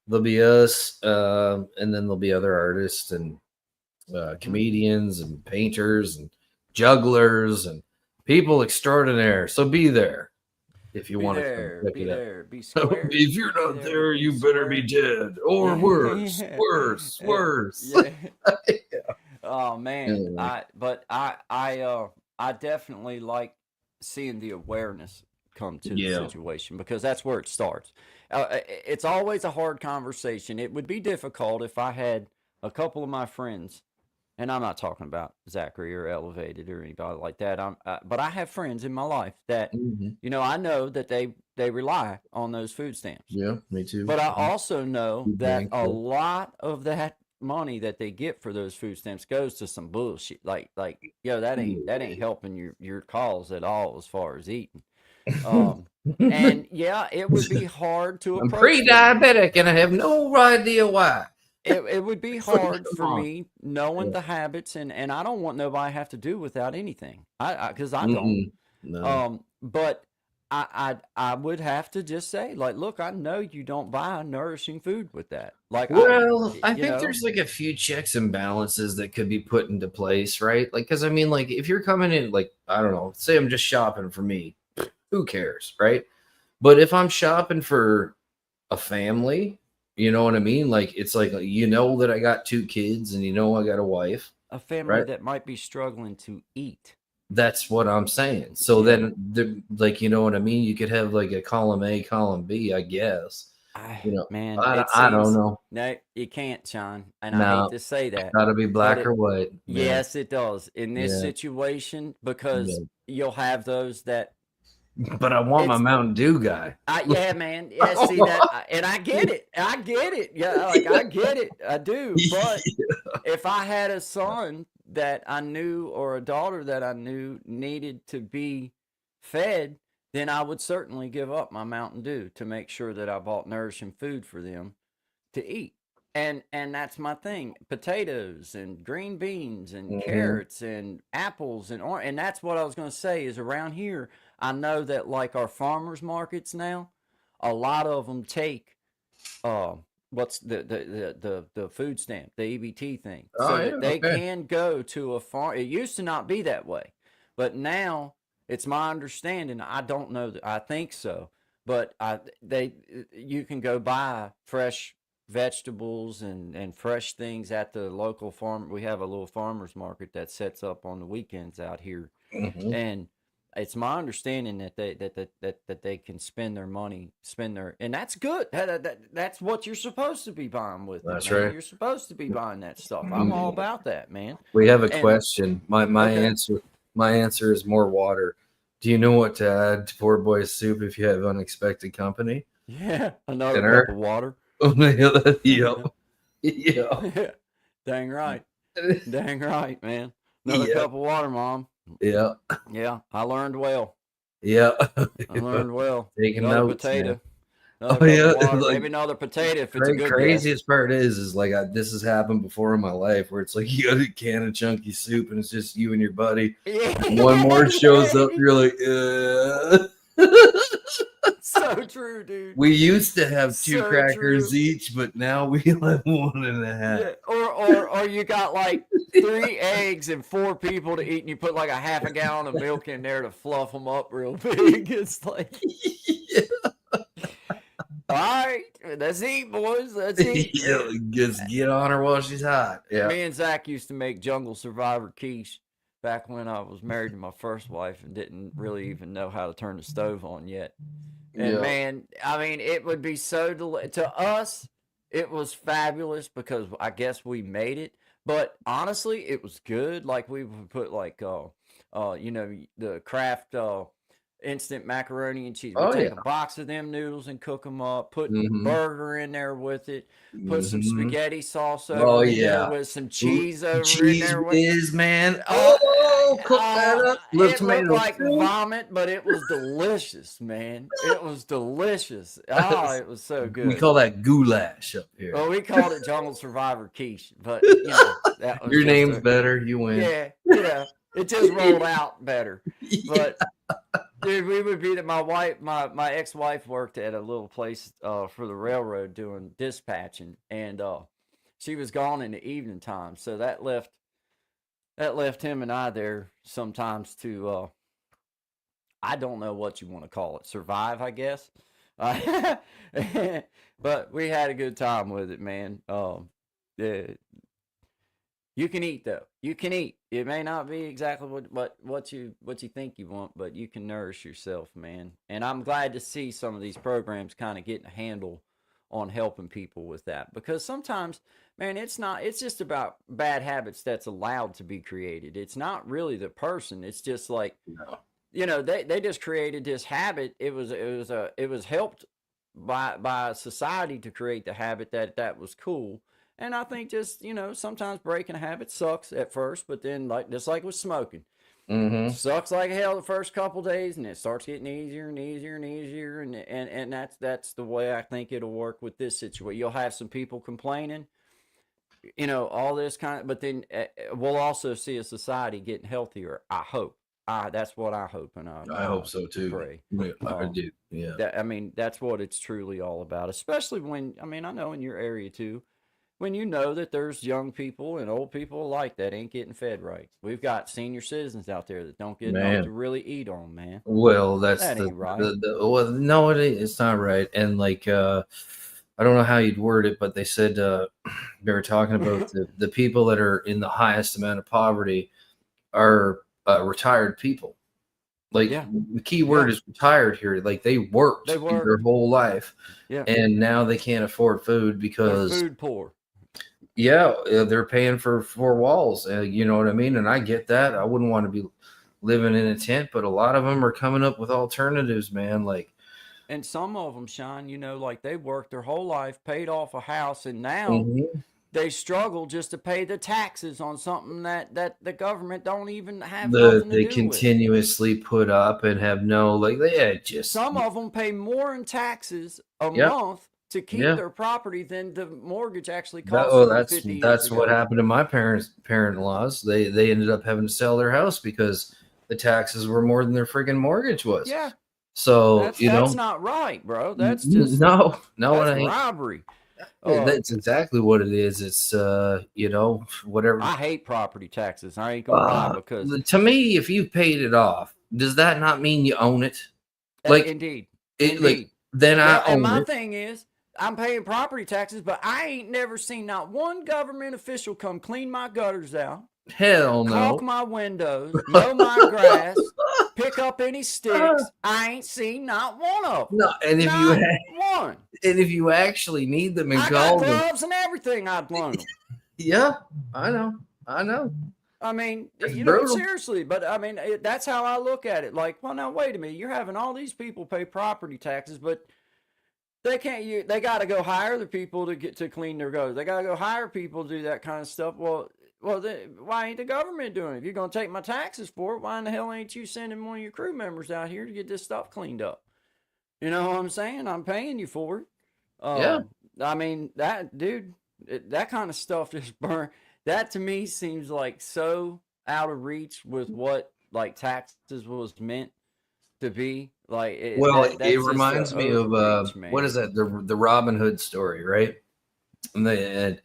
there'll be us, and then there'll be other artists and Mhm. comedians and painters and jugglers and people extraordinaire. So be there if you want to come check Be it out. there, be square. If you're Be not there, there, be you better be square. dead, or worse, Yeah. worse, worse. Yeah. Oh man, Anyway, I definitely like seeing the awareness come to the yeah. situation because that's where it starts. It's always a hard conversation. It would be difficult if I had a couple of my friends, and I'm not talking about Zachary or Elevated or anybody like that. But I have friends in my life that, Hmm. I know that they rely on those food stamps. Yeah, me too. But I also know Food that bank, a yeah. lot of that money that they get for those food stamps goes to some bullshit. That ain't helping your cause at all as far as eating. Um, and yeah, it would be hard to I'm approach them. pre-diabetic and I have no idea why. It would be hard Come for on. me knowing Yeah. the habits, and I don't want nobody to have to do without anything. Because I don't. Mm-mm. No. But I would have to just say, like, look, I know you don't buy nourishing food with that. Like Well, I you think know, there's like a few checks and balances that could be put into place, right? Like, because I mean, like, if you're coming in, like, I don't know, say I'm just shopping for me, who cares, right? But if I'm shopping for a family, you know what I mean? Like, it's like, you know, that I got 2 kids and you know, I got a wife, a family right? that might be struggling to eat. That's what I'm saying. So Yeah. then, like, you know what I mean? You could have like a column A, column B, I guess. You know, Man, it I don't seems know. no, you can't, Sean. And I hate No, to say that, gotta be but black or white. Yeah, yes, it does in this yeah, situation because yeah. you'll have those that But I want my it's Mountain Dew guy. yeah, man. Yeah, see that, and I get it. I get it. Yeah, like I get it. I do. But if I had a son that I knew or a daughter that I knew needed to be fed, then I would certainly give up my Mountain Dew to make sure that I bought nourishing food for them to eat. And that's my thing. Potatoes and green beans and Mhm. carrots and apples and orange. And that's what I was going to say is around here, I know that like our farmers markets now, a lot of them take uh what's the food stamp, the EBT thing, Oh so yeah, that they okay. can go to a farm. It used to not be that way, but now it's my understanding. I don't know that I think so, but you can go buy fresh vegetables and fresh things at the local farm. We have a little farmers market that sets up on the weekends out here, Mhm. and it's my understanding that they can spend their money, and that's good. That's what you're supposed to be buying with it, That's man. right. You're supposed to be buying that stuff. I'm all Mhm. about that, man. We have a And question. My okay, answer is more water. Do you know what to add to poor boy's soup if you have unexpected company? yeah, another cup of Dinner. water. Yep. Yep. Dang right, dang right, man. Another Yep. cup of water, mom. Yep. Yeah, I learned well. Yep. I learned well. Taking Another notes, man. potato. Another Oh cup yeah, of water, like maybe another potato if it's a good guess. craziest part is like this has happened before in my life where it's like you got a can of chunky soup and it's just you and your buddy. Yeah. One more shows up, you're like, So true, dude. We used to have 2 So crackers true. each, but now we have 1.5. Yeah. Or you got like 3 eggs and 4 people to eat, and you put like a half a gallon of milk in there to fluff them up real big. It's like, Yeah. all right, let's eat, boys. Let's eat. Yeah, just get on her while she's hot. Yeah. Me and Zach used to make Jungle Survivor quiche back when I was married to my first wife and didn't really even know how to turn the stove on yet. And man, I mean, it would be so to us, it was fabulous because I guess we made it. But honestly, it was good. Like we would put like you know, the Kraft instant macaroni and cheese. We take a box of them noodles and cook them up. Put burger in there with it. Put some spaghetti sauce over in there with some cheese over in there. Cheese, man. Cook that up. It looked like vomit, but it was delicious, man. It was delicious. Oh, it was so good. We call that goulash up here. Well, we called it Jungle Survivor quiche, but you know, that was your name's better. You win. Yeah, you know, it just rolled out better. But dude, we would be my ex-wife worked at a little place for the railroad doing dispatching, and she was gone in the evening time, so that left him and I there sometimes to I don't know what you want to call it, survive, I guess. But we had a good time with it, man. You can eat though. You can eat. It may not be exactly what you think you want, but you can nourish yourself, man. And I'm glad to see some of these programs kind of getting a handle on helping people with that, because sometimes, man, it's just about bad habits that's allowed to be created. It's not really the person. It's just like, you know, they just created this habit. It was helped by society to create the habit that was cool. And I think just, you know, sometimes breaking a habit sucks at first, but then just like with smoking, sucks like hell the first couple days, and it starts getting easier and easier and easier, and that's the way I think it'll work with this situation. You'll have some people complaining, you know, all this kind of, but then we'll also see a society getting healthier. I hope. That's what I hope, and I hope so too. Pray. I do. Yeah. I mean, that's what it's truly all about. Especially when, I mean, I know in your area too, when you know that there's young people and old people alike that ain't getting fed right. We've got senior citizens out there that don't get enough to really eat on, man. Well, that ain't right. Well, no, it's not right. And like, I don't know how you'd word it, but they said they were talking about the people that are in the highest amount of poverty are retired people. Like the key word is retired here. Like they worked their whole life, and now they can't afford food because they're food poor. Yeah, they're paying for 4 walls. You know what I mean? And I get that. I wouldn't want to be living in a tent, but a lot of them are coming up with alternatives, man. Like, and some of them, Sean, you know, like they worked their whole life, paid off a house, and now they struggle just to pay the taxes on something that the government don't even have nothing to do they continuously put up and have no, like, some of them pay more in taxes a month to keep their property than the mortgage actually costs. That's what happened to my parent-in-laws. They ended up having to sell their house because the taxes were more than their friggin' mortgage was. Yeah. So that's not right, bro. That's just no, that's robbery. That's exactly what it is. It's you know, whatever. I hate property taxes. I ain't gonna lie, because to me, if you paid it off, does that not mean you own it? Like, indeed. Like then I own it. And my thing is, I'm paying property taxes, but I ain't never seen not one government official come clean my gutters out. Hell no. Caulk my windows, mow my grass, pick up any sticks. I ain't seen not one of them. No, and if you actually need them and I call got gloves and everything, I'd loan them. Yeah, I know. I mean, it's you brutal. know, seriously, but I mean, that's how I look at it. Like, well, now wait a minute, you're having all these people pay property taxes, but they can't. They got to go hire the people to clean their gutters. They got to go hire people to do that kind of stuff. Well, why ain't the government doing it? If you're gonna take my taxes for it, why in the hell ain't you sending one of your crew members out here to get this stuff cleaned up? You know what I'm saying? I'm paying you for it. Yeah. I mean that dude, that kind of stuff just burn. That to me seems like so out of reach with what like taxes was meant to be. Like Well, it that's just a reminds me of overreach, what man. is that? The Robin Hood story, right? And they had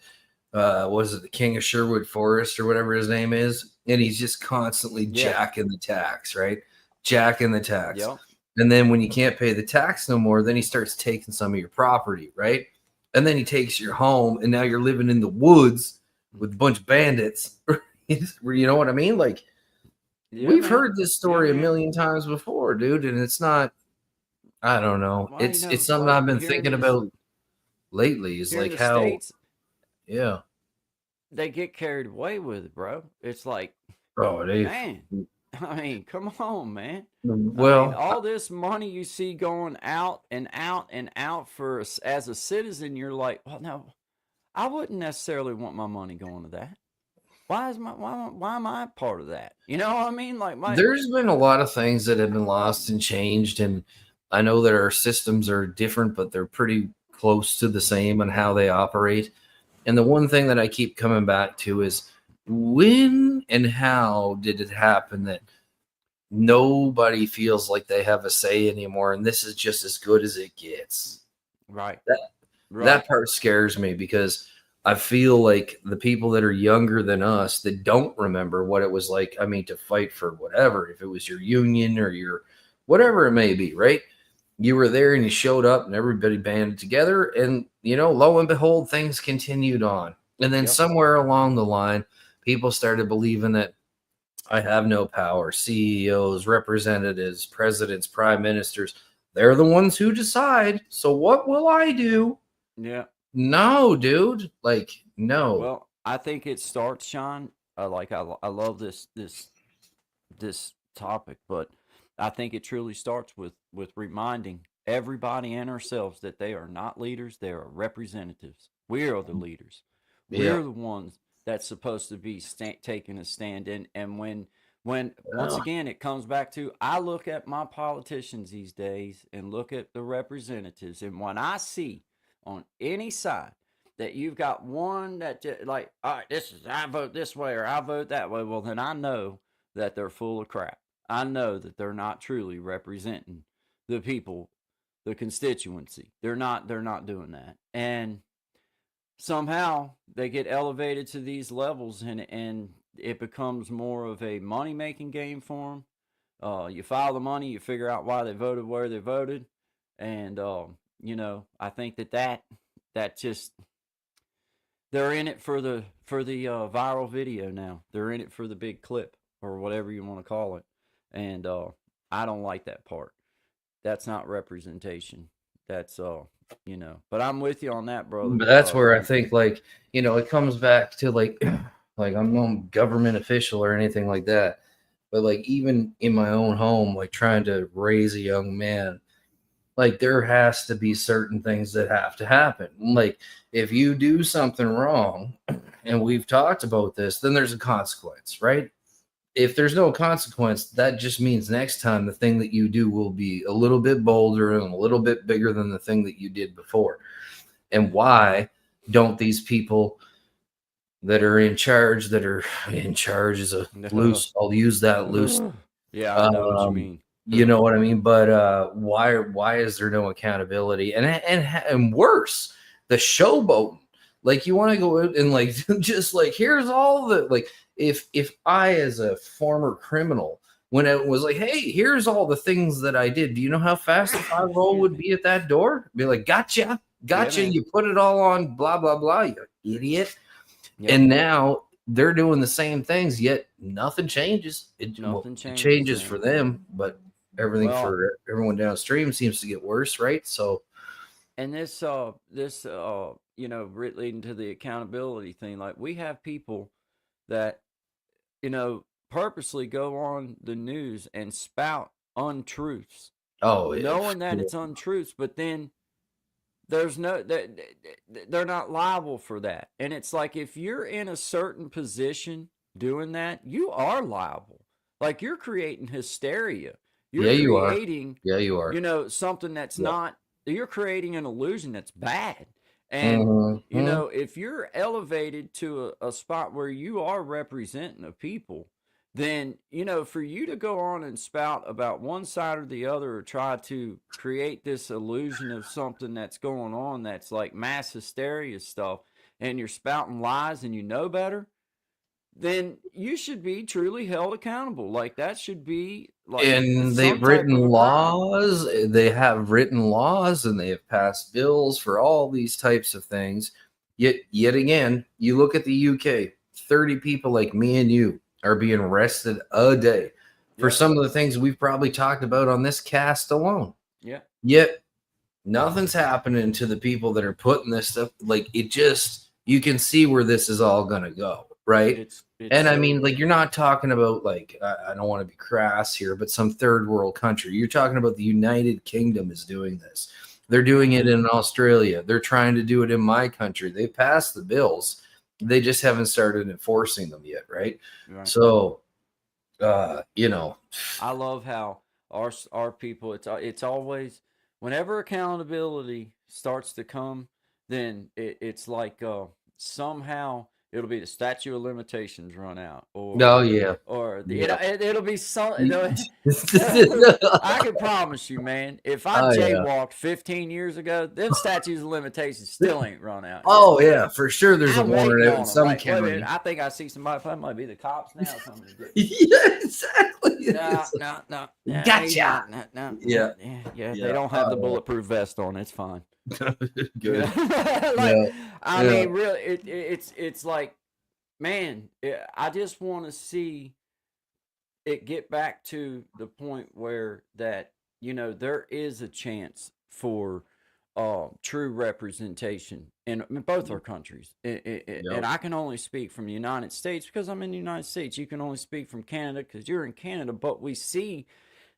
was it the King of Sherwood Forest or whatever his name is, and he's just constantly Yeah. jacking the tax, right? Jacking the tax. Yep. And then when you can't pay the tax no more, then he starts taking some of your property, right? And then he takes your home, and now you're living in the woods with a bunch of bandits. You know what I mean? Like, Yeah, we've man. heard this Yeah, story a man. million times before, dude, and it's not. I don't know. Well, you It's know, something like I've been thinking about lately. Is here in like the how, states, yeah. they get carried away with it, bro. It's like, Oh, they. man, I mean, come on, man. I mean, Well, all this money you see going out and out and out for as a citizen, you're like, well, no, I wouldn't necessarily want my money going to that. Why am I part of that? You know what I mean? Like my there's been a lot of things that have been lost and changed, and I know that our systems are different, but they're pretty close to the same on how they operate. And the one thing that I keep coming back to is when and how did it happen that nobody feels like they have a say anymore, and this is just as good as it gets? right, That right, that part scares me because I feel like the people that are younger than us that don't remember what it was like, I mean, to fight for whatever, if it was your union or your whatever it may be, right? You were there and you showed up and everybody banded together, and lo and behold, things continued on. And then yep, somewhere along the line, people started believing that I have no power. CEOs, representatives, presidents, prime ministers, they're the ones who decide. So what will I do? yeah. No, dude. Like, no. Well, I think it starts, Sean. Like I love this topic, but I think it truly starts with reminding everybody and ourselves that they are not leaders; they are representatives. We are the leaders. Yeah. We're the ones that's supposed to be taking a stand in. And when once Oh, again it comes back to, I look at my politicians these days and look at the representatives, and when I see on any side that you've got one that like, all right, this is, I vote this way or I vote that way, well then I know that they're full of crap. I know that they're not truly representing the people, the constituency. They're not doing that. And somehow they get elevated to these levels, and it becomes more of a money making game for them. You file the money, you figure out why they voted where they voted, and I think that just, they're in it for the viral video now. They're in it for the big clip or whatever you want to call it, and I don't like that part. That's not representation. That's But I'm with you on that, brother. but that's where I think, like, it comes back to like, like I'm no government official or anything like that, but like even in my own home, like trying to raise a young man, like there has to be certain things that have to happen. Like if you do something wrong, and we've talked about this, then there's a consequence, right? If there's no consequence, that just means next time the thing that you do will be a little bit bolder and a little bit bigger than the thing that you did before. And why don't these people that are in charge, that are in charge is a loose, I'll use that loose. Yeah, I know what you Um, mean. you know what I mean? But why is there no accountability? And worse, the showboating. Like you want to go out and like just like here's all the like if I as a former criminal when it was like, hey, here's all the things that I did. Do you know how fast the 5-0 would be at that door? Be like, gotcha, Yeah, gotcha. man. You put it all on blah blah blah, you idiot. Yep. And now they're doing the same things, yet nothing changes. Nothing It changes, changes man. for them, but everything Well, for everyone downstream seems to get worse, right? So, and this leading to the accountability thing, like we have people that purposely go on the news and spout untruths, oh, knowing that it's untruths, but then there's no, they're not liable for that. And it's like, if you're in a certain position doing that, you are liable. Like, you're creating hysteria. You're Yeah, you are. creating, Yeah, you are. something that's not, you're creating an illusion that's bad. And, Mm-hmm. if you're elevated to a spot where you are representing the people, then, for you to go on and spout about one side or the other, or try to create this illusion of something that's going on that's like mass hysteria stuff, and you're spouting lies and you know better, then you should be truly held accountable. Like, that should be like And some they've type written of a crime. laws. They have written laws, and they have passed bills for all these types of things. Yet again, you look at the UK. 30 people like me and you are being arrested a day for Yeah. some of the things we've probably talked about on this cast alone. Yeah. Yet nothing's happening to the people that are putting this stuff. Like, it just, you can see where this is all going to go, right? It's And I so, mean, like, you're not talking about, like, I don't want to be crass here, but some third world country. You're talking about the United Kingdom is doing this. They're doing it in Australia. They're trying to do it in my country. They passed the bills. They just haven't started enforcing them yet, right? right. So, I love how our people, it's always, whenever accountability starts to come, then it's like, somehow it'll be the statute of limitations run out, oh, yeah. or Yeah. it'll be some. I can promise you, man, if I Oh, yeah. jaywalked 15 years ago, them statutes of limitations still ain't run out. Oh, yeah, for sure. There's a I'm waiting warrant out on in 'em, some right? Wait a county. minute, I think I see somebody. That might be the cops now. Something. Yeah, exactly. No. Gotcha. No. Yeah. They don't have the bulletproof vest on. It's fine. Good. Like, I Yeah. mean, really, it's like, man, I just want to see it get back to the point where that, there is a chance for true representation in both our countries. And I can only speak from the United States because I'm in the United States. You can only speak from Canada because you're in Canada. But we see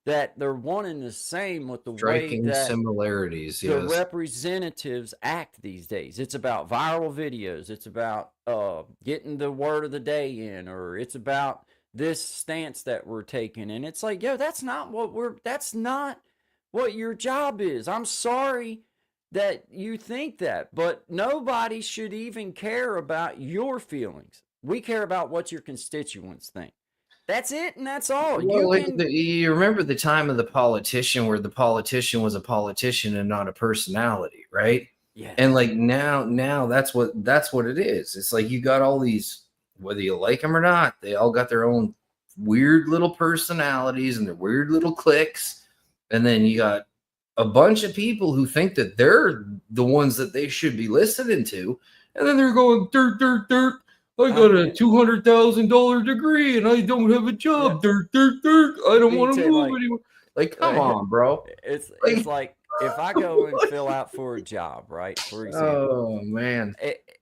that they're one and the same with the Striking way that similarities, the yes. representatives act these days. It's about viral videos. It's about getting the word of the day in, or it's about this stance that we're taking. And it's like, yo, that's not what your job is. I'm sorry that you think that, but nobody should even care about your feelings. We care about what your constituents think. That's it, and that's all. Well, you remember the time of the politician where the politician was a politician and not a personality, right? Yeah. And like now that's what it is. It's like you got all these, whether you like them or not, they all got their own weird little personalities and their weird little cliques. And then you got a bunch of people who think that they're the ones that they should be listening to. And then they're going dirt. I got a $200,000 degree and I don't have a job. Yeah. Dirt. I don't want to move like, anymore. Like, come on, bro. It's like if I go and fill out for a job, right? For example. Oh man.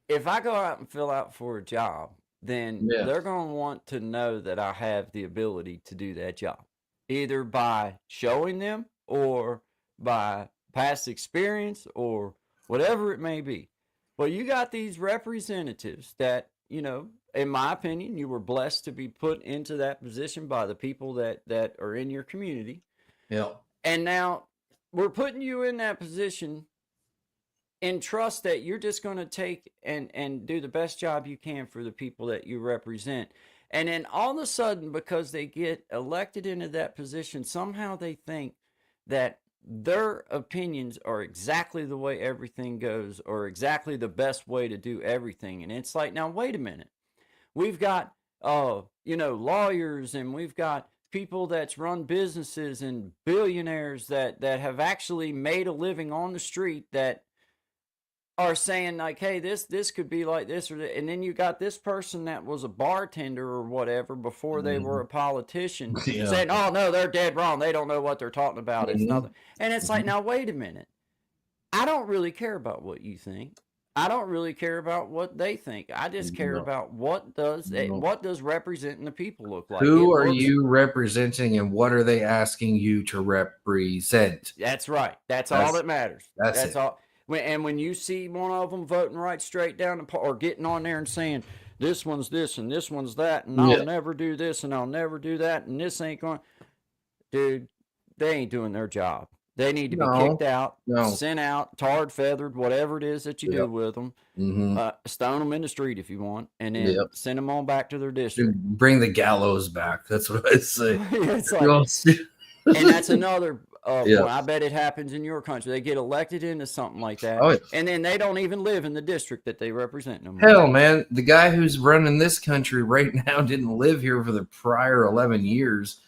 If I go out and fill out for a job, then they're going to want to know that I have the ability to do that job, either by showing them or by past experience or whatever it may be. But you got these representatives that, in my opinion, you were blessed to be put into that position by the people that are in your community. Yeah. And now we're putting you in that position in trust that you're just going to take and do the best job you can for the people that you represent. And then all of a sudden, because they get elected into that position, somehow they think that their opinions are exactly the way everything goes, or exactly the best way to do everything. And it's like, now wait a minute, we've got lawyers, and we've got people that's run businesses, and billionaires that have actually made a living on the street, that are saying like, hey, this could be like this, and then you got this person that was a bartender or whatever before they were a politician saying, oh no, they're dead wrong, they don't know what they're talking about, it's nothing. And it's like, now wait a minute, I don't really care about what you think, I don't really care about what they think, I just care about what does representing the people look like. Who are you representing, and what are they asking you to represent? That's right, that's all that matters. That's all. And when you see one of them voting right straight down or getting on there and saying, this one's this and this one's that, and I'll never do this and I'll never do that, and this ain't going, dude, they ain't doing their job. They need to be No, kicked out, no. sent out, tarred, feathered, whatever it is that you do Yep. with them. Mm-hmm. Stone them in the street if you want, and then Yep. send them on back to their district. Bring the gallows back. That's what I say. It's like, and that's another point. I bet it happens in your country. They get elected into something like that, and then they don't even live in the district that they represent no more. Hell, man, the guy who's running this country right now didn't live here for the prior 11 years.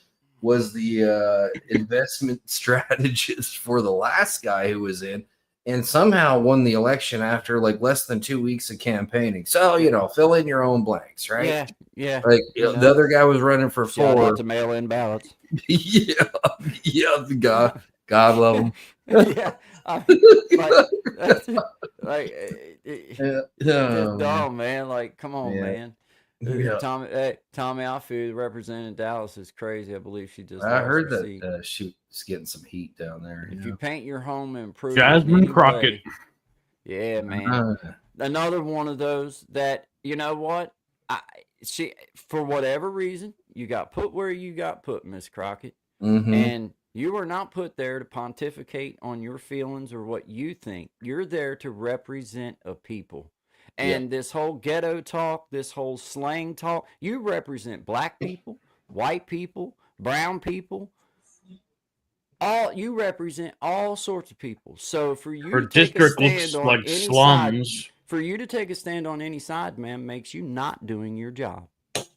Was the investment strategist for the last guy who was in, and somehow won the election after like less than 2 weeks of campaigning. So, fill in your own blanks, right? Yeah, yeah. Like the other guy was running for 4. Shout out to mail-in ballots. yeah, God love him. Yeah, it's dumb, man. Like, come on, man. Yeah. Tommy Alfu representing Dallas is crazy. I believe she just. I heard that she's getting some heat down there. If you paint your home and improve Jasmine Crockett. Yeah, man. Another one of those that, you know what? She, for whatever reason, you got put where you got put, Miss Crockett. Mm-hmm. And you are not put there to pontificate on your feelings or what you think. You're there to represent a people. And this whole ghetto talk, this whole slang talk, you represent black people, white people, brown people. You represent all sorts of people. So for you to take a stand on any slums. Side, for you to take a stand on any side, man, makes you not doing your job,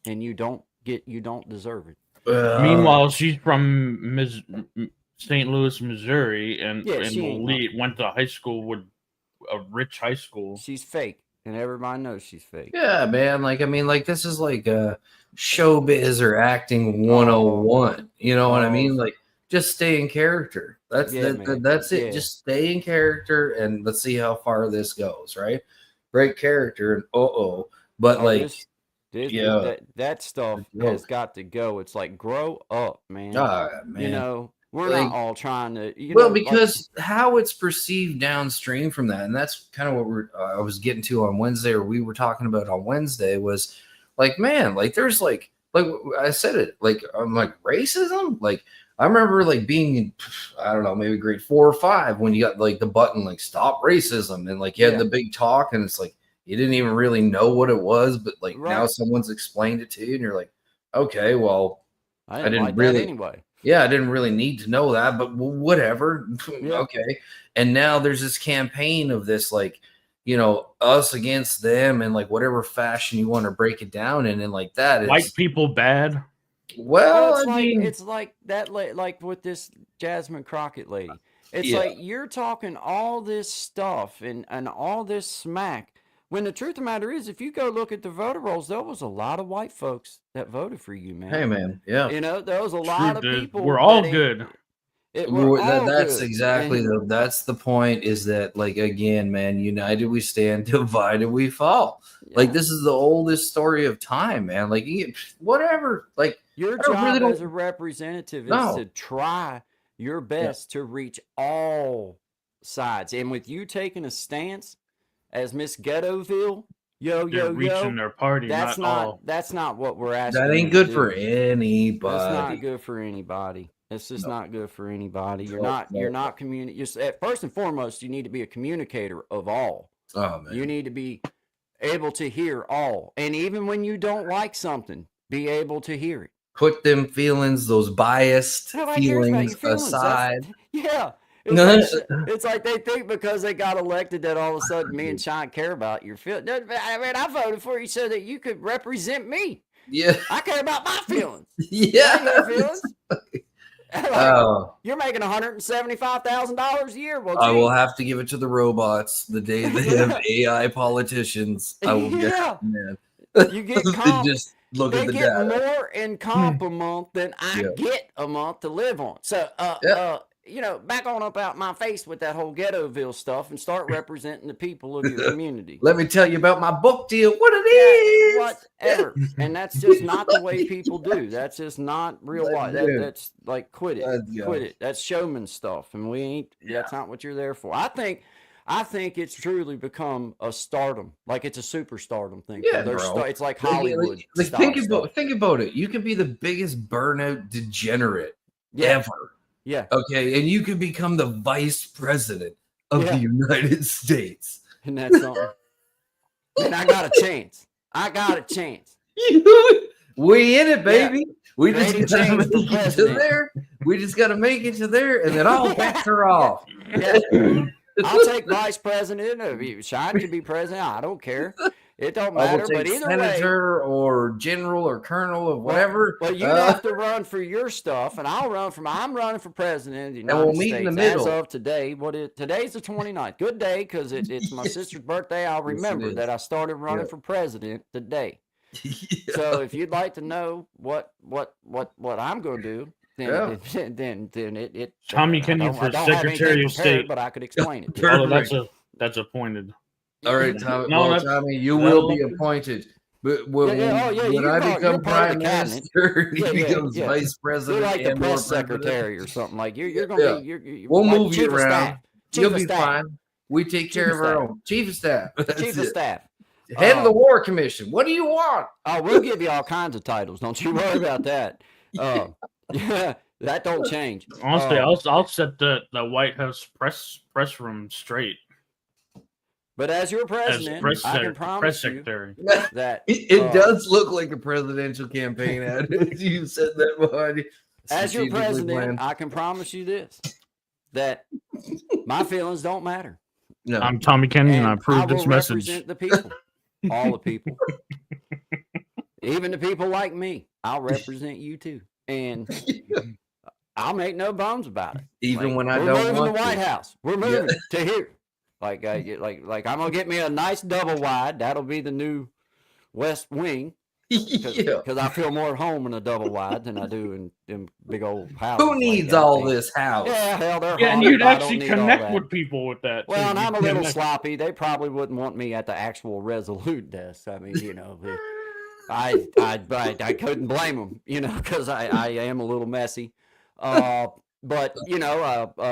and you don't deserve it. Meanwhile, she's from St. Louis, Missouri, and went to high school with a rich high school. She's fake. And everybody knows she's fake. Yeah, man. This is like showbiz or acting 101. You know what I mean? Like, just stay in character. That's it. Yeah. Just stay in character, and let's see how far this goes. Right? Great character, and but that stuff has got to go. It's like, grow up, man. Man. We're not all trying to. Because how it's perceived downstream from that, and that's kind of what I was getting to on Wednesday, or we were talking about on Wednesday, was like, man, like there's like I said it, like I'm like racism. Like I remember like being in, I don't know, maybe grade 4 or 5 when you got like the button like stop racism, and like you had the big talk, and it's like you didn't even really know what it was, but like now someone's explained it to you, and you're like, okay, well, I didn't like really that anyway. Yeah, I didn't really need to know that, but whatever. Yeah. Okay. And now there's this campaign of this, like, us against them, and like whatever fashion you want to break it down in, and like that. White people bad. Well, it's like that, like with this Jasmine Crockett lady. It's like you're talking all this stuff and all this smack. When the truth of the matter is, if you go look at the voter rolls, there was a lot of white folks that voted for you, man. Hey, man, yeah. There was a lot of people. We're all good. That's exactly that's the point. Is that, like, again, man, united we stand, divided we fall. Yeah. Like, this is the oldest story of time, man. Like, whatever. Like, your job as a representative is to try your best to reach all sides, and with you taking a stance as Miss Ghettoville, reaching their party. That's not what we're asking. That ain't good for anybody. That's not good for anybody. It's just not good for anybody. You're not first and foremost, you need to be a communicator of all. Oh, man. You need to be able to hear all, and even when you don't like something, be able to hear it. Put them feelings, those biased feelings aside. It's like they think because they got elected that all of a sudden me and Sean care about your feelings. I mean, I voted for you so that you could represent me. Yeah. I care about my feelings. Yeah. Your feelings. You're making $175,000 a year. Well, I will have to give it to the robots the day they have AI politicians. I will get man. You get comp. Just look at the data. They get more in comp a month than I get a month to live on. So, back on up out my face with that whole Ghettoville stuff and start representing the people of your community. Let me tell you about my book deal. What it is. Whatever. And that's just not the way people do. That's just not real life. That's like, quit it. Quit it. That's showman stuff. And that's not what you're there for. I think it's truly become a stardom. Like it's a superstardom thing. Yeah, bro. It's like Hollywood. Think about it. You can be the biggest burnout degenerate ever. Yeah. Okay, and you can become the vice president of the United States. And that's something. Man, I got a chance. We in it, baby. Yeah. We just gotta make it to there. We just gotta make it to there, and then all bets are off. Yeah. I'll take vice president. Shine can be president. I don't care. It don't matter. But either senator way, or general or colonel or whatever. Well, you'd have to run for your stuff, and I'm running for president of the United States. Meet in the middle. As of today, today's the 29th. Good day, because it's my sister's birthday. I'll remember that I started running for president today. So if you'd like to know what I'm going to do, then it Tommy Kenny for Secretary of State, but I could explain it. Oh, that's appointed. All right, Tommy. Tommy, you will be appointed. But when I become prime minister, he becomes vice president. You're like the press secretary or something. Like you're gonna be. We'll move you around. You'll be fine. We take care of our own. Chief of staff. Chief of staff. Head of the War Commission. What do you want? Oh, we'll give you all kinds of titles. Don't you worry about that. Yeah, that don't change. Honestly, I'll set the White House press room straight. But as your president, I can promise you that it does look like a presidential campaign ad. You said that behind you. As your president, I can promise you this: that my feelings don't matter. No. I'm Tommy Kenny, and I approve this message. Represent the people, all the people, even the people like me. I'll represent you too, and I'll make no bones about it. Even when I don't want to. We're moving to the White House. We're moving to here. Like I'm gonna get me a nice double wide. That'll be the new West Wing. Because I feel more at home in a double wide than I do in big old houses. Who needs all this house? Yeah, hell, they're and you'd actually connect with people with that. Well, and I'm a little sloppy. They probably wouldn't want me at the actual Resolute desk. I mean, I couldn't blame them, because I am a little messy. But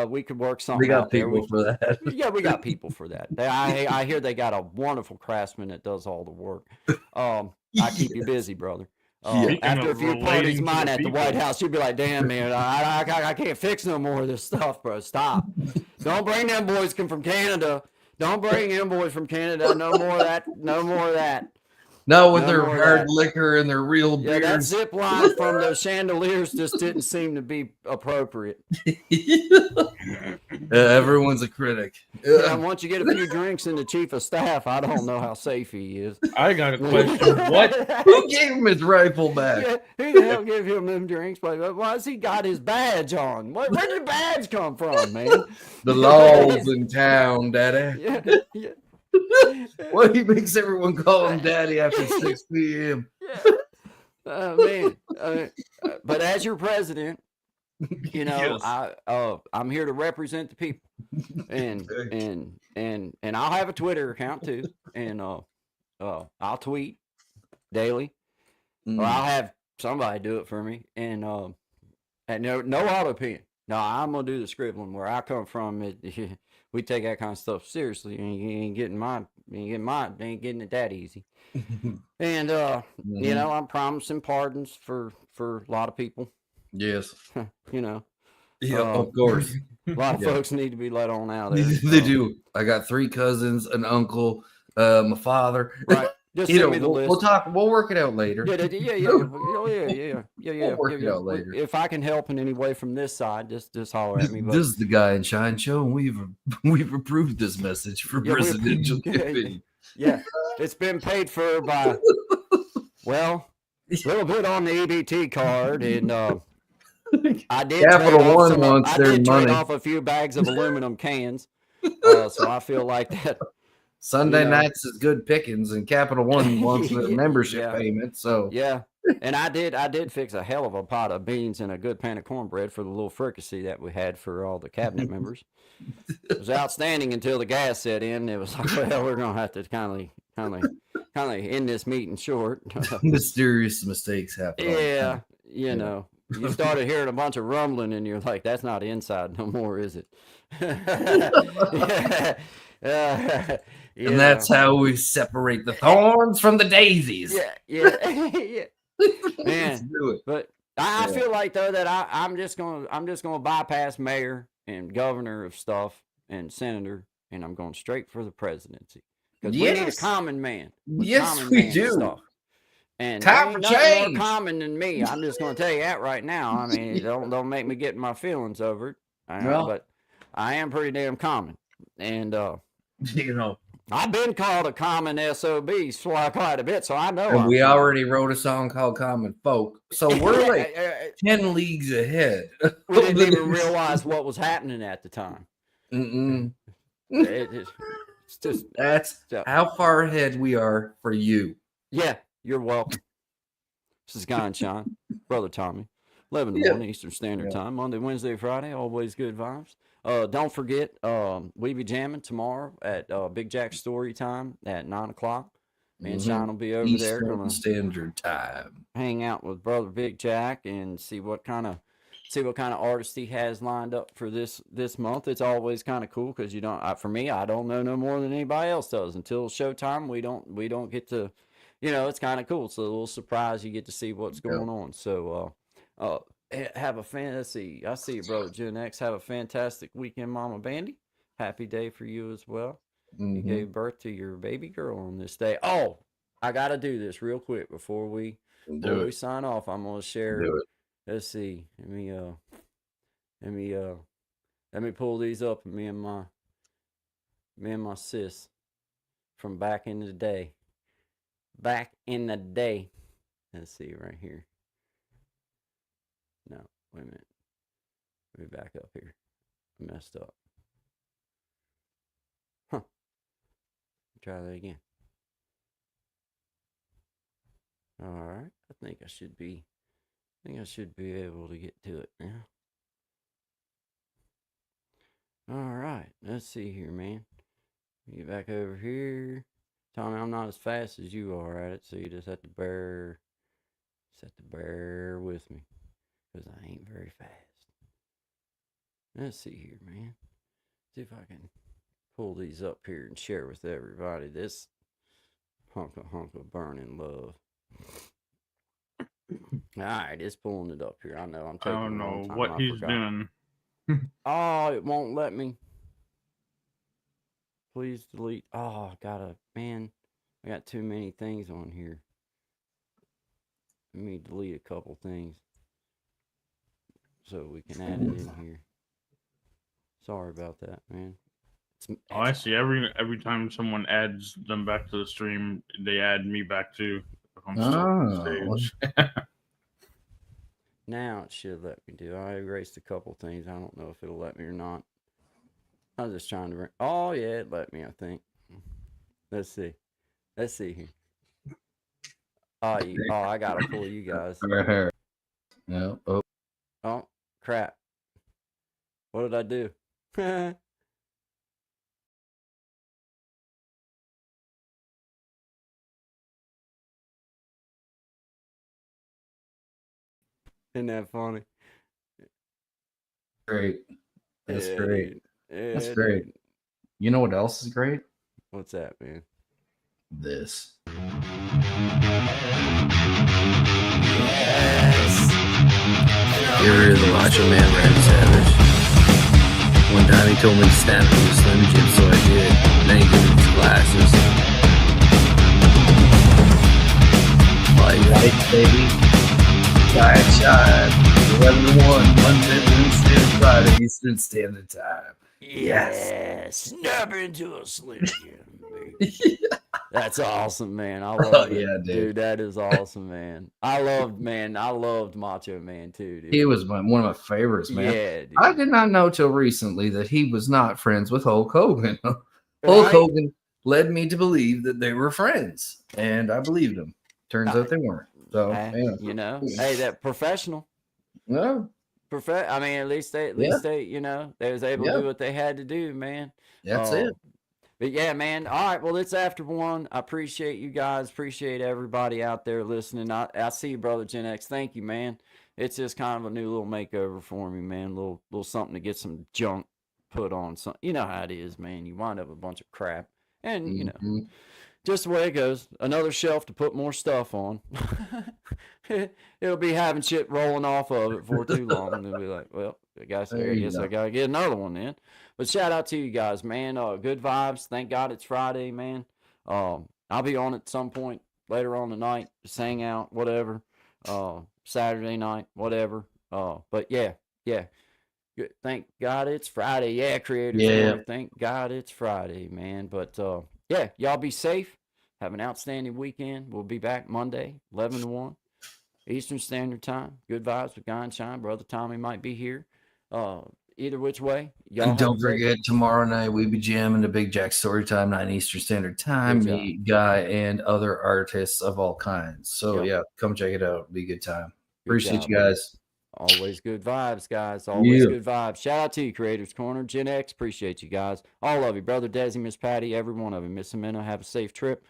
we could work something. We got out people there. for that. Yeah, we got people for that. I hear they got a wonderful craftsman that does all the work. I keep you busy, brother. After a few parties mine at the White House, you'd be like, "Damn, man, I can't fix no more of this stuff, bro. Stop. Don't bring them boys from Canada. Don't bring them boys from Canada. No more of that. No more of that." No, with their hard liquor and their real beers. Yeah, that zip line from those chandeliers just didn't seem to be appropriate. Everyone's a critic. Yeah, once you get a few drinks in the chief of staff, I don't know how safe he is. I got a question. What? Who gave him his rifle back? Yeah, who the hell gave him them drinks? Why has he got his badge on? Where did the badge come from, man? The laws in town, Daddy. Yeah. Well, he makes everyone call him Daddy after 6 p.m. Yeah. Man. But as your president, Yes. I'm here to represent the people, and I'll have a Twitter account too, and I'll tweet daily, or I'll have somebody do it for me, and no auto pen. No, I'm gonna do the scribbling. Where I come from, we take that kind of stuff seriously, and you ain't getting it that easy. And I'm promising pardons for a lot of people. Yes. Yeah, of course. A lot of folks need to be let on out there. They do. I got 3 cousins, an uncle, my father. Right. Just send me the list. We'll talk. We'll work it out later. Yeah. We'll work it out later. If I can help in any way from this side, just holler at me. But this is the Guy in Shine Show, and we've approved this message for presidential campaign. Yeah, it's been paid for by a little bit on the EBT card, and I did Capital One wants their money. Trade off a few bags of aluminum cans, so I feel like that. Sunday nights is good pickings, and Capital One wants the membership payment. So and I did fix a hell of a pot of beans and a good pan of cornbread for the little fricassee that we had for all the cabinet members. It was outstanding until the gas set in. It was like, well, we're gonna have to kind of end this meeting short. Mysterious mistakes happen. Yeah, you started hearing a bunch of rumbling, and you're like, "That's not inside no more, is it?" And that's how we separate the thorns from the daisies. Yeah. Man, Let's do it. But I feel like though that I'm just gonna bypass mayor and governor of stuff and senator, and I'm going straight for the presidency because we need a common man with common we man do. stuff. And there Time ain't for nothing more change. common than me. I'm just gonna tell you that right now. I mean, don't make me get my feelings over it. But I am pretty damn common, and you know, I've been called a common SOB quite a bit, so I know. And we common. already wrote a song called Common Folk. So we're like 10 leagues ahead. We didn't even realize what was happening at the time. It's just that's how far ahead we are for you. Yeah, you're welcome. This is Guy and Sean, Brother Tommy. 11 to 1 Eastern Standard Time, Monday, Wednesday, Friday, always good vibes. Don't forget, we be jamming tomorrow at Big Jack's Story Time at 9 o'clock. Me and Sean will be over there. Eastern Standard Time. Hang out with Brother Big Jack and see what kind of artists he has lined up for this month. It's always kind of cool because you don't. For me, I don't know no more than anybody else does until showtime. We don't get to. It's kind of cool. It's a little surprise. You get to see what's going on. So, have a fantasy. I see you, brother Gen X. Have a fantastic weekend, Mama Bandy. Happy day for you as well. You gave birth to your baby girl on this day. Oh, I got to do this real quick before we sign off. I'm going to share. Let's see. Let me pull these up. Me and my sis from back in the day. Back in the day. Let's see right here. No, wait a minute. Let me back up here. I messed up. Huh. Try that again. All right. I think I should be able to get to it now. All right. Let's see here, man. Get back over here. Tommy, I'm not as fast as you are at it, so you just have to bear with me, because I ain't very fast. Let's see here, man. See if I can pull these up here and share with everybody this hunk of burning love. All right, it's pulling it up here. I know I'm taking. I don't know what he's doing. Oh, it won't let me. Please delete. Oh, I got too many things on here. Let me delete a couple things so we can add it in here. Sorry about that, man. I see. Every time someone adds them back to the stream, they add me back too. I'm still on stage. Now it should let me do. I erased a couple things. I don't know if it'll let me or not. I was just trying to. Oh yeah, it let me. I think. Let's see here. I gotta pull you guys. No. Oh crap! What did I do? Isn't that funny? Great. That's great. That's great. You know what else is great? What's that, man? This. Yes. You're the Macho Man Red Savage. One time he told me to snap him a Slim Jim, so I did. Then he gave me his glasses. Light, baby. Giant shine. 11 to 1. Monday, Wednesday, and Friday. Eastern Standard Time. Yes. Snap into a Slim Jim, baby. That's awesome, man. I love it. Yeah, dude. That is awesome, man. I loved Macho Man too, dude. He was one of my favorites, man. Yeah, dude. I did not know till recently that he was not friends with Hulk Hogan. Hulk Hogan led me to believe that they were friends, and I believed him. Turns out they weren't. So, hey, that professional. No. I mean, at least they, they was able to do what they had to do, man. That's it. But yeah, man. All right. Well, it's after 1. I appreciate you guys. Appreciate everybody out there listening. I see you, brother Gen X. Thank you, man. It's just kind of a new little makeover for me, man. Little something to get some junk put on. You know how it is, man. You wind up a bunch of crap, and just the way it goes. Another shelf to put more stuff on. It'll be having shit rolling off of it for too long. And they'll be like, well, I guess There I you guess I go. gotta get another one then. But shout out to you guys, man. Good vibes. Thank God it's Friday, man. I'll be on at some point later on tonight. Just hang out, whatever. Saturday night, whatever. But yeah, yeah. Thank God it's Friday. Yeah, Creators Yeah. Corner. Thank God it's Friday, man. But yeah, y'all be safe. Have an outstanding weekend. We'll be back Monday, 11 to 1 Eastern Standard Time. Good vibes with Guy and Shine. Brother Tommy might be here. Either which way, y'all And have a don't great. forget, tomorrow night we be jamming the Big Jack Storytime, 9 Eastern Standard Time. Good job. Me, Guy, and other artists of all kinds. So Yep. yeah, come check it out. Be a good time. Good Appreciate job, you man. guys. Always good vibes, guys. Always Yeah. good vibes. Shout out to you, Creators Corner, Gen X. Appreciate you guys. All of you, Brother Desi, Miss Patty, every one of you. Miss Amina, have a safe trip.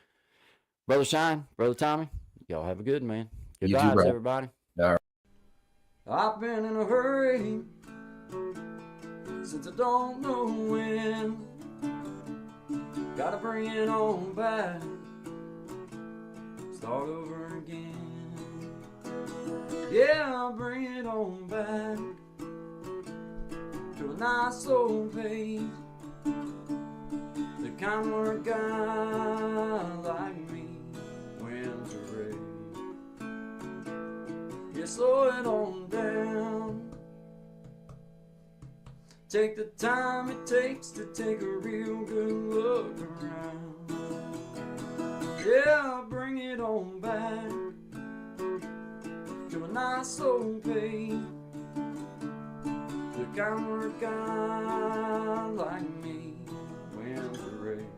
Brother Shine, Brother Tommy, y'all have a good man. Good You too, vibes, bro. everybody. All right. I've been in a hurry since I don't know when. Gotta bring it on back. Start over again. Yeah, I'll bring it on back to a nice old page. The kind where a guy like me wins a race. Yeah, slow it on down. Take the time it takes to take a real good look around. Yeah, I'll bring it on back to a nice old page. The kind where a guy like me wins the race.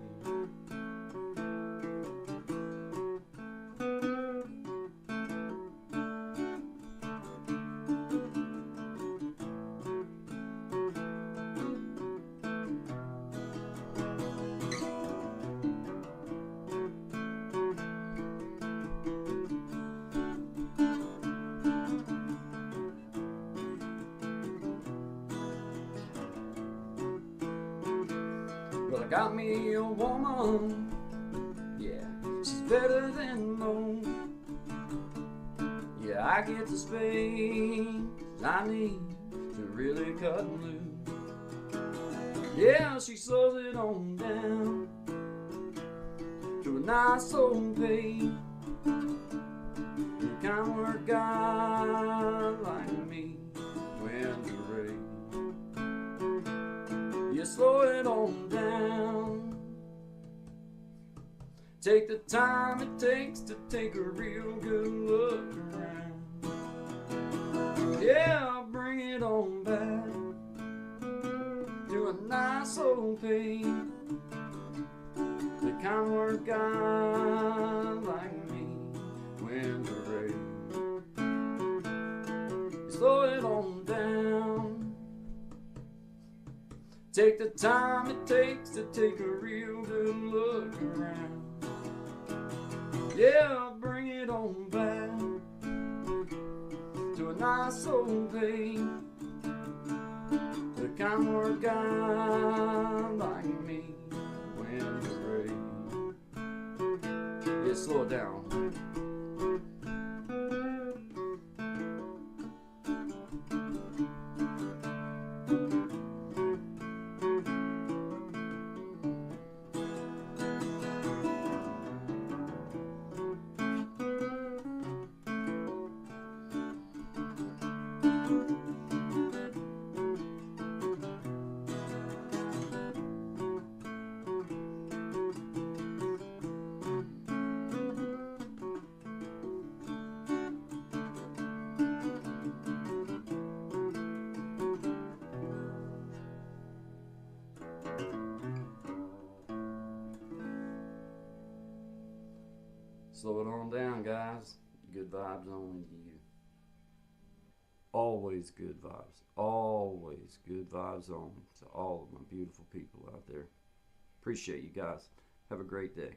Well, I got me a woman, yeah, she's better than most. Yeah, I get the space I need to really cut loose. Yeah, she slows it on down to a nice old pace. The kind where a guy like me wins the race. You slow it on down. Take the time it takes to take a real good look around. Yeah, I'll bring it on back to a nice old pace. The kind where a guy like me wins the race. You slow it on down. Take the time it takes to take a real good look around. Yeah, I'll bring it on back to a nice old pace. The kind where a guy like me wins the race. Yeah, slow it down. Slow it on down, guys. Good vibes only to you. Always good vibes. Always good vibes only to all of my beautiful people out there. Appreciate you guys. Have a great day.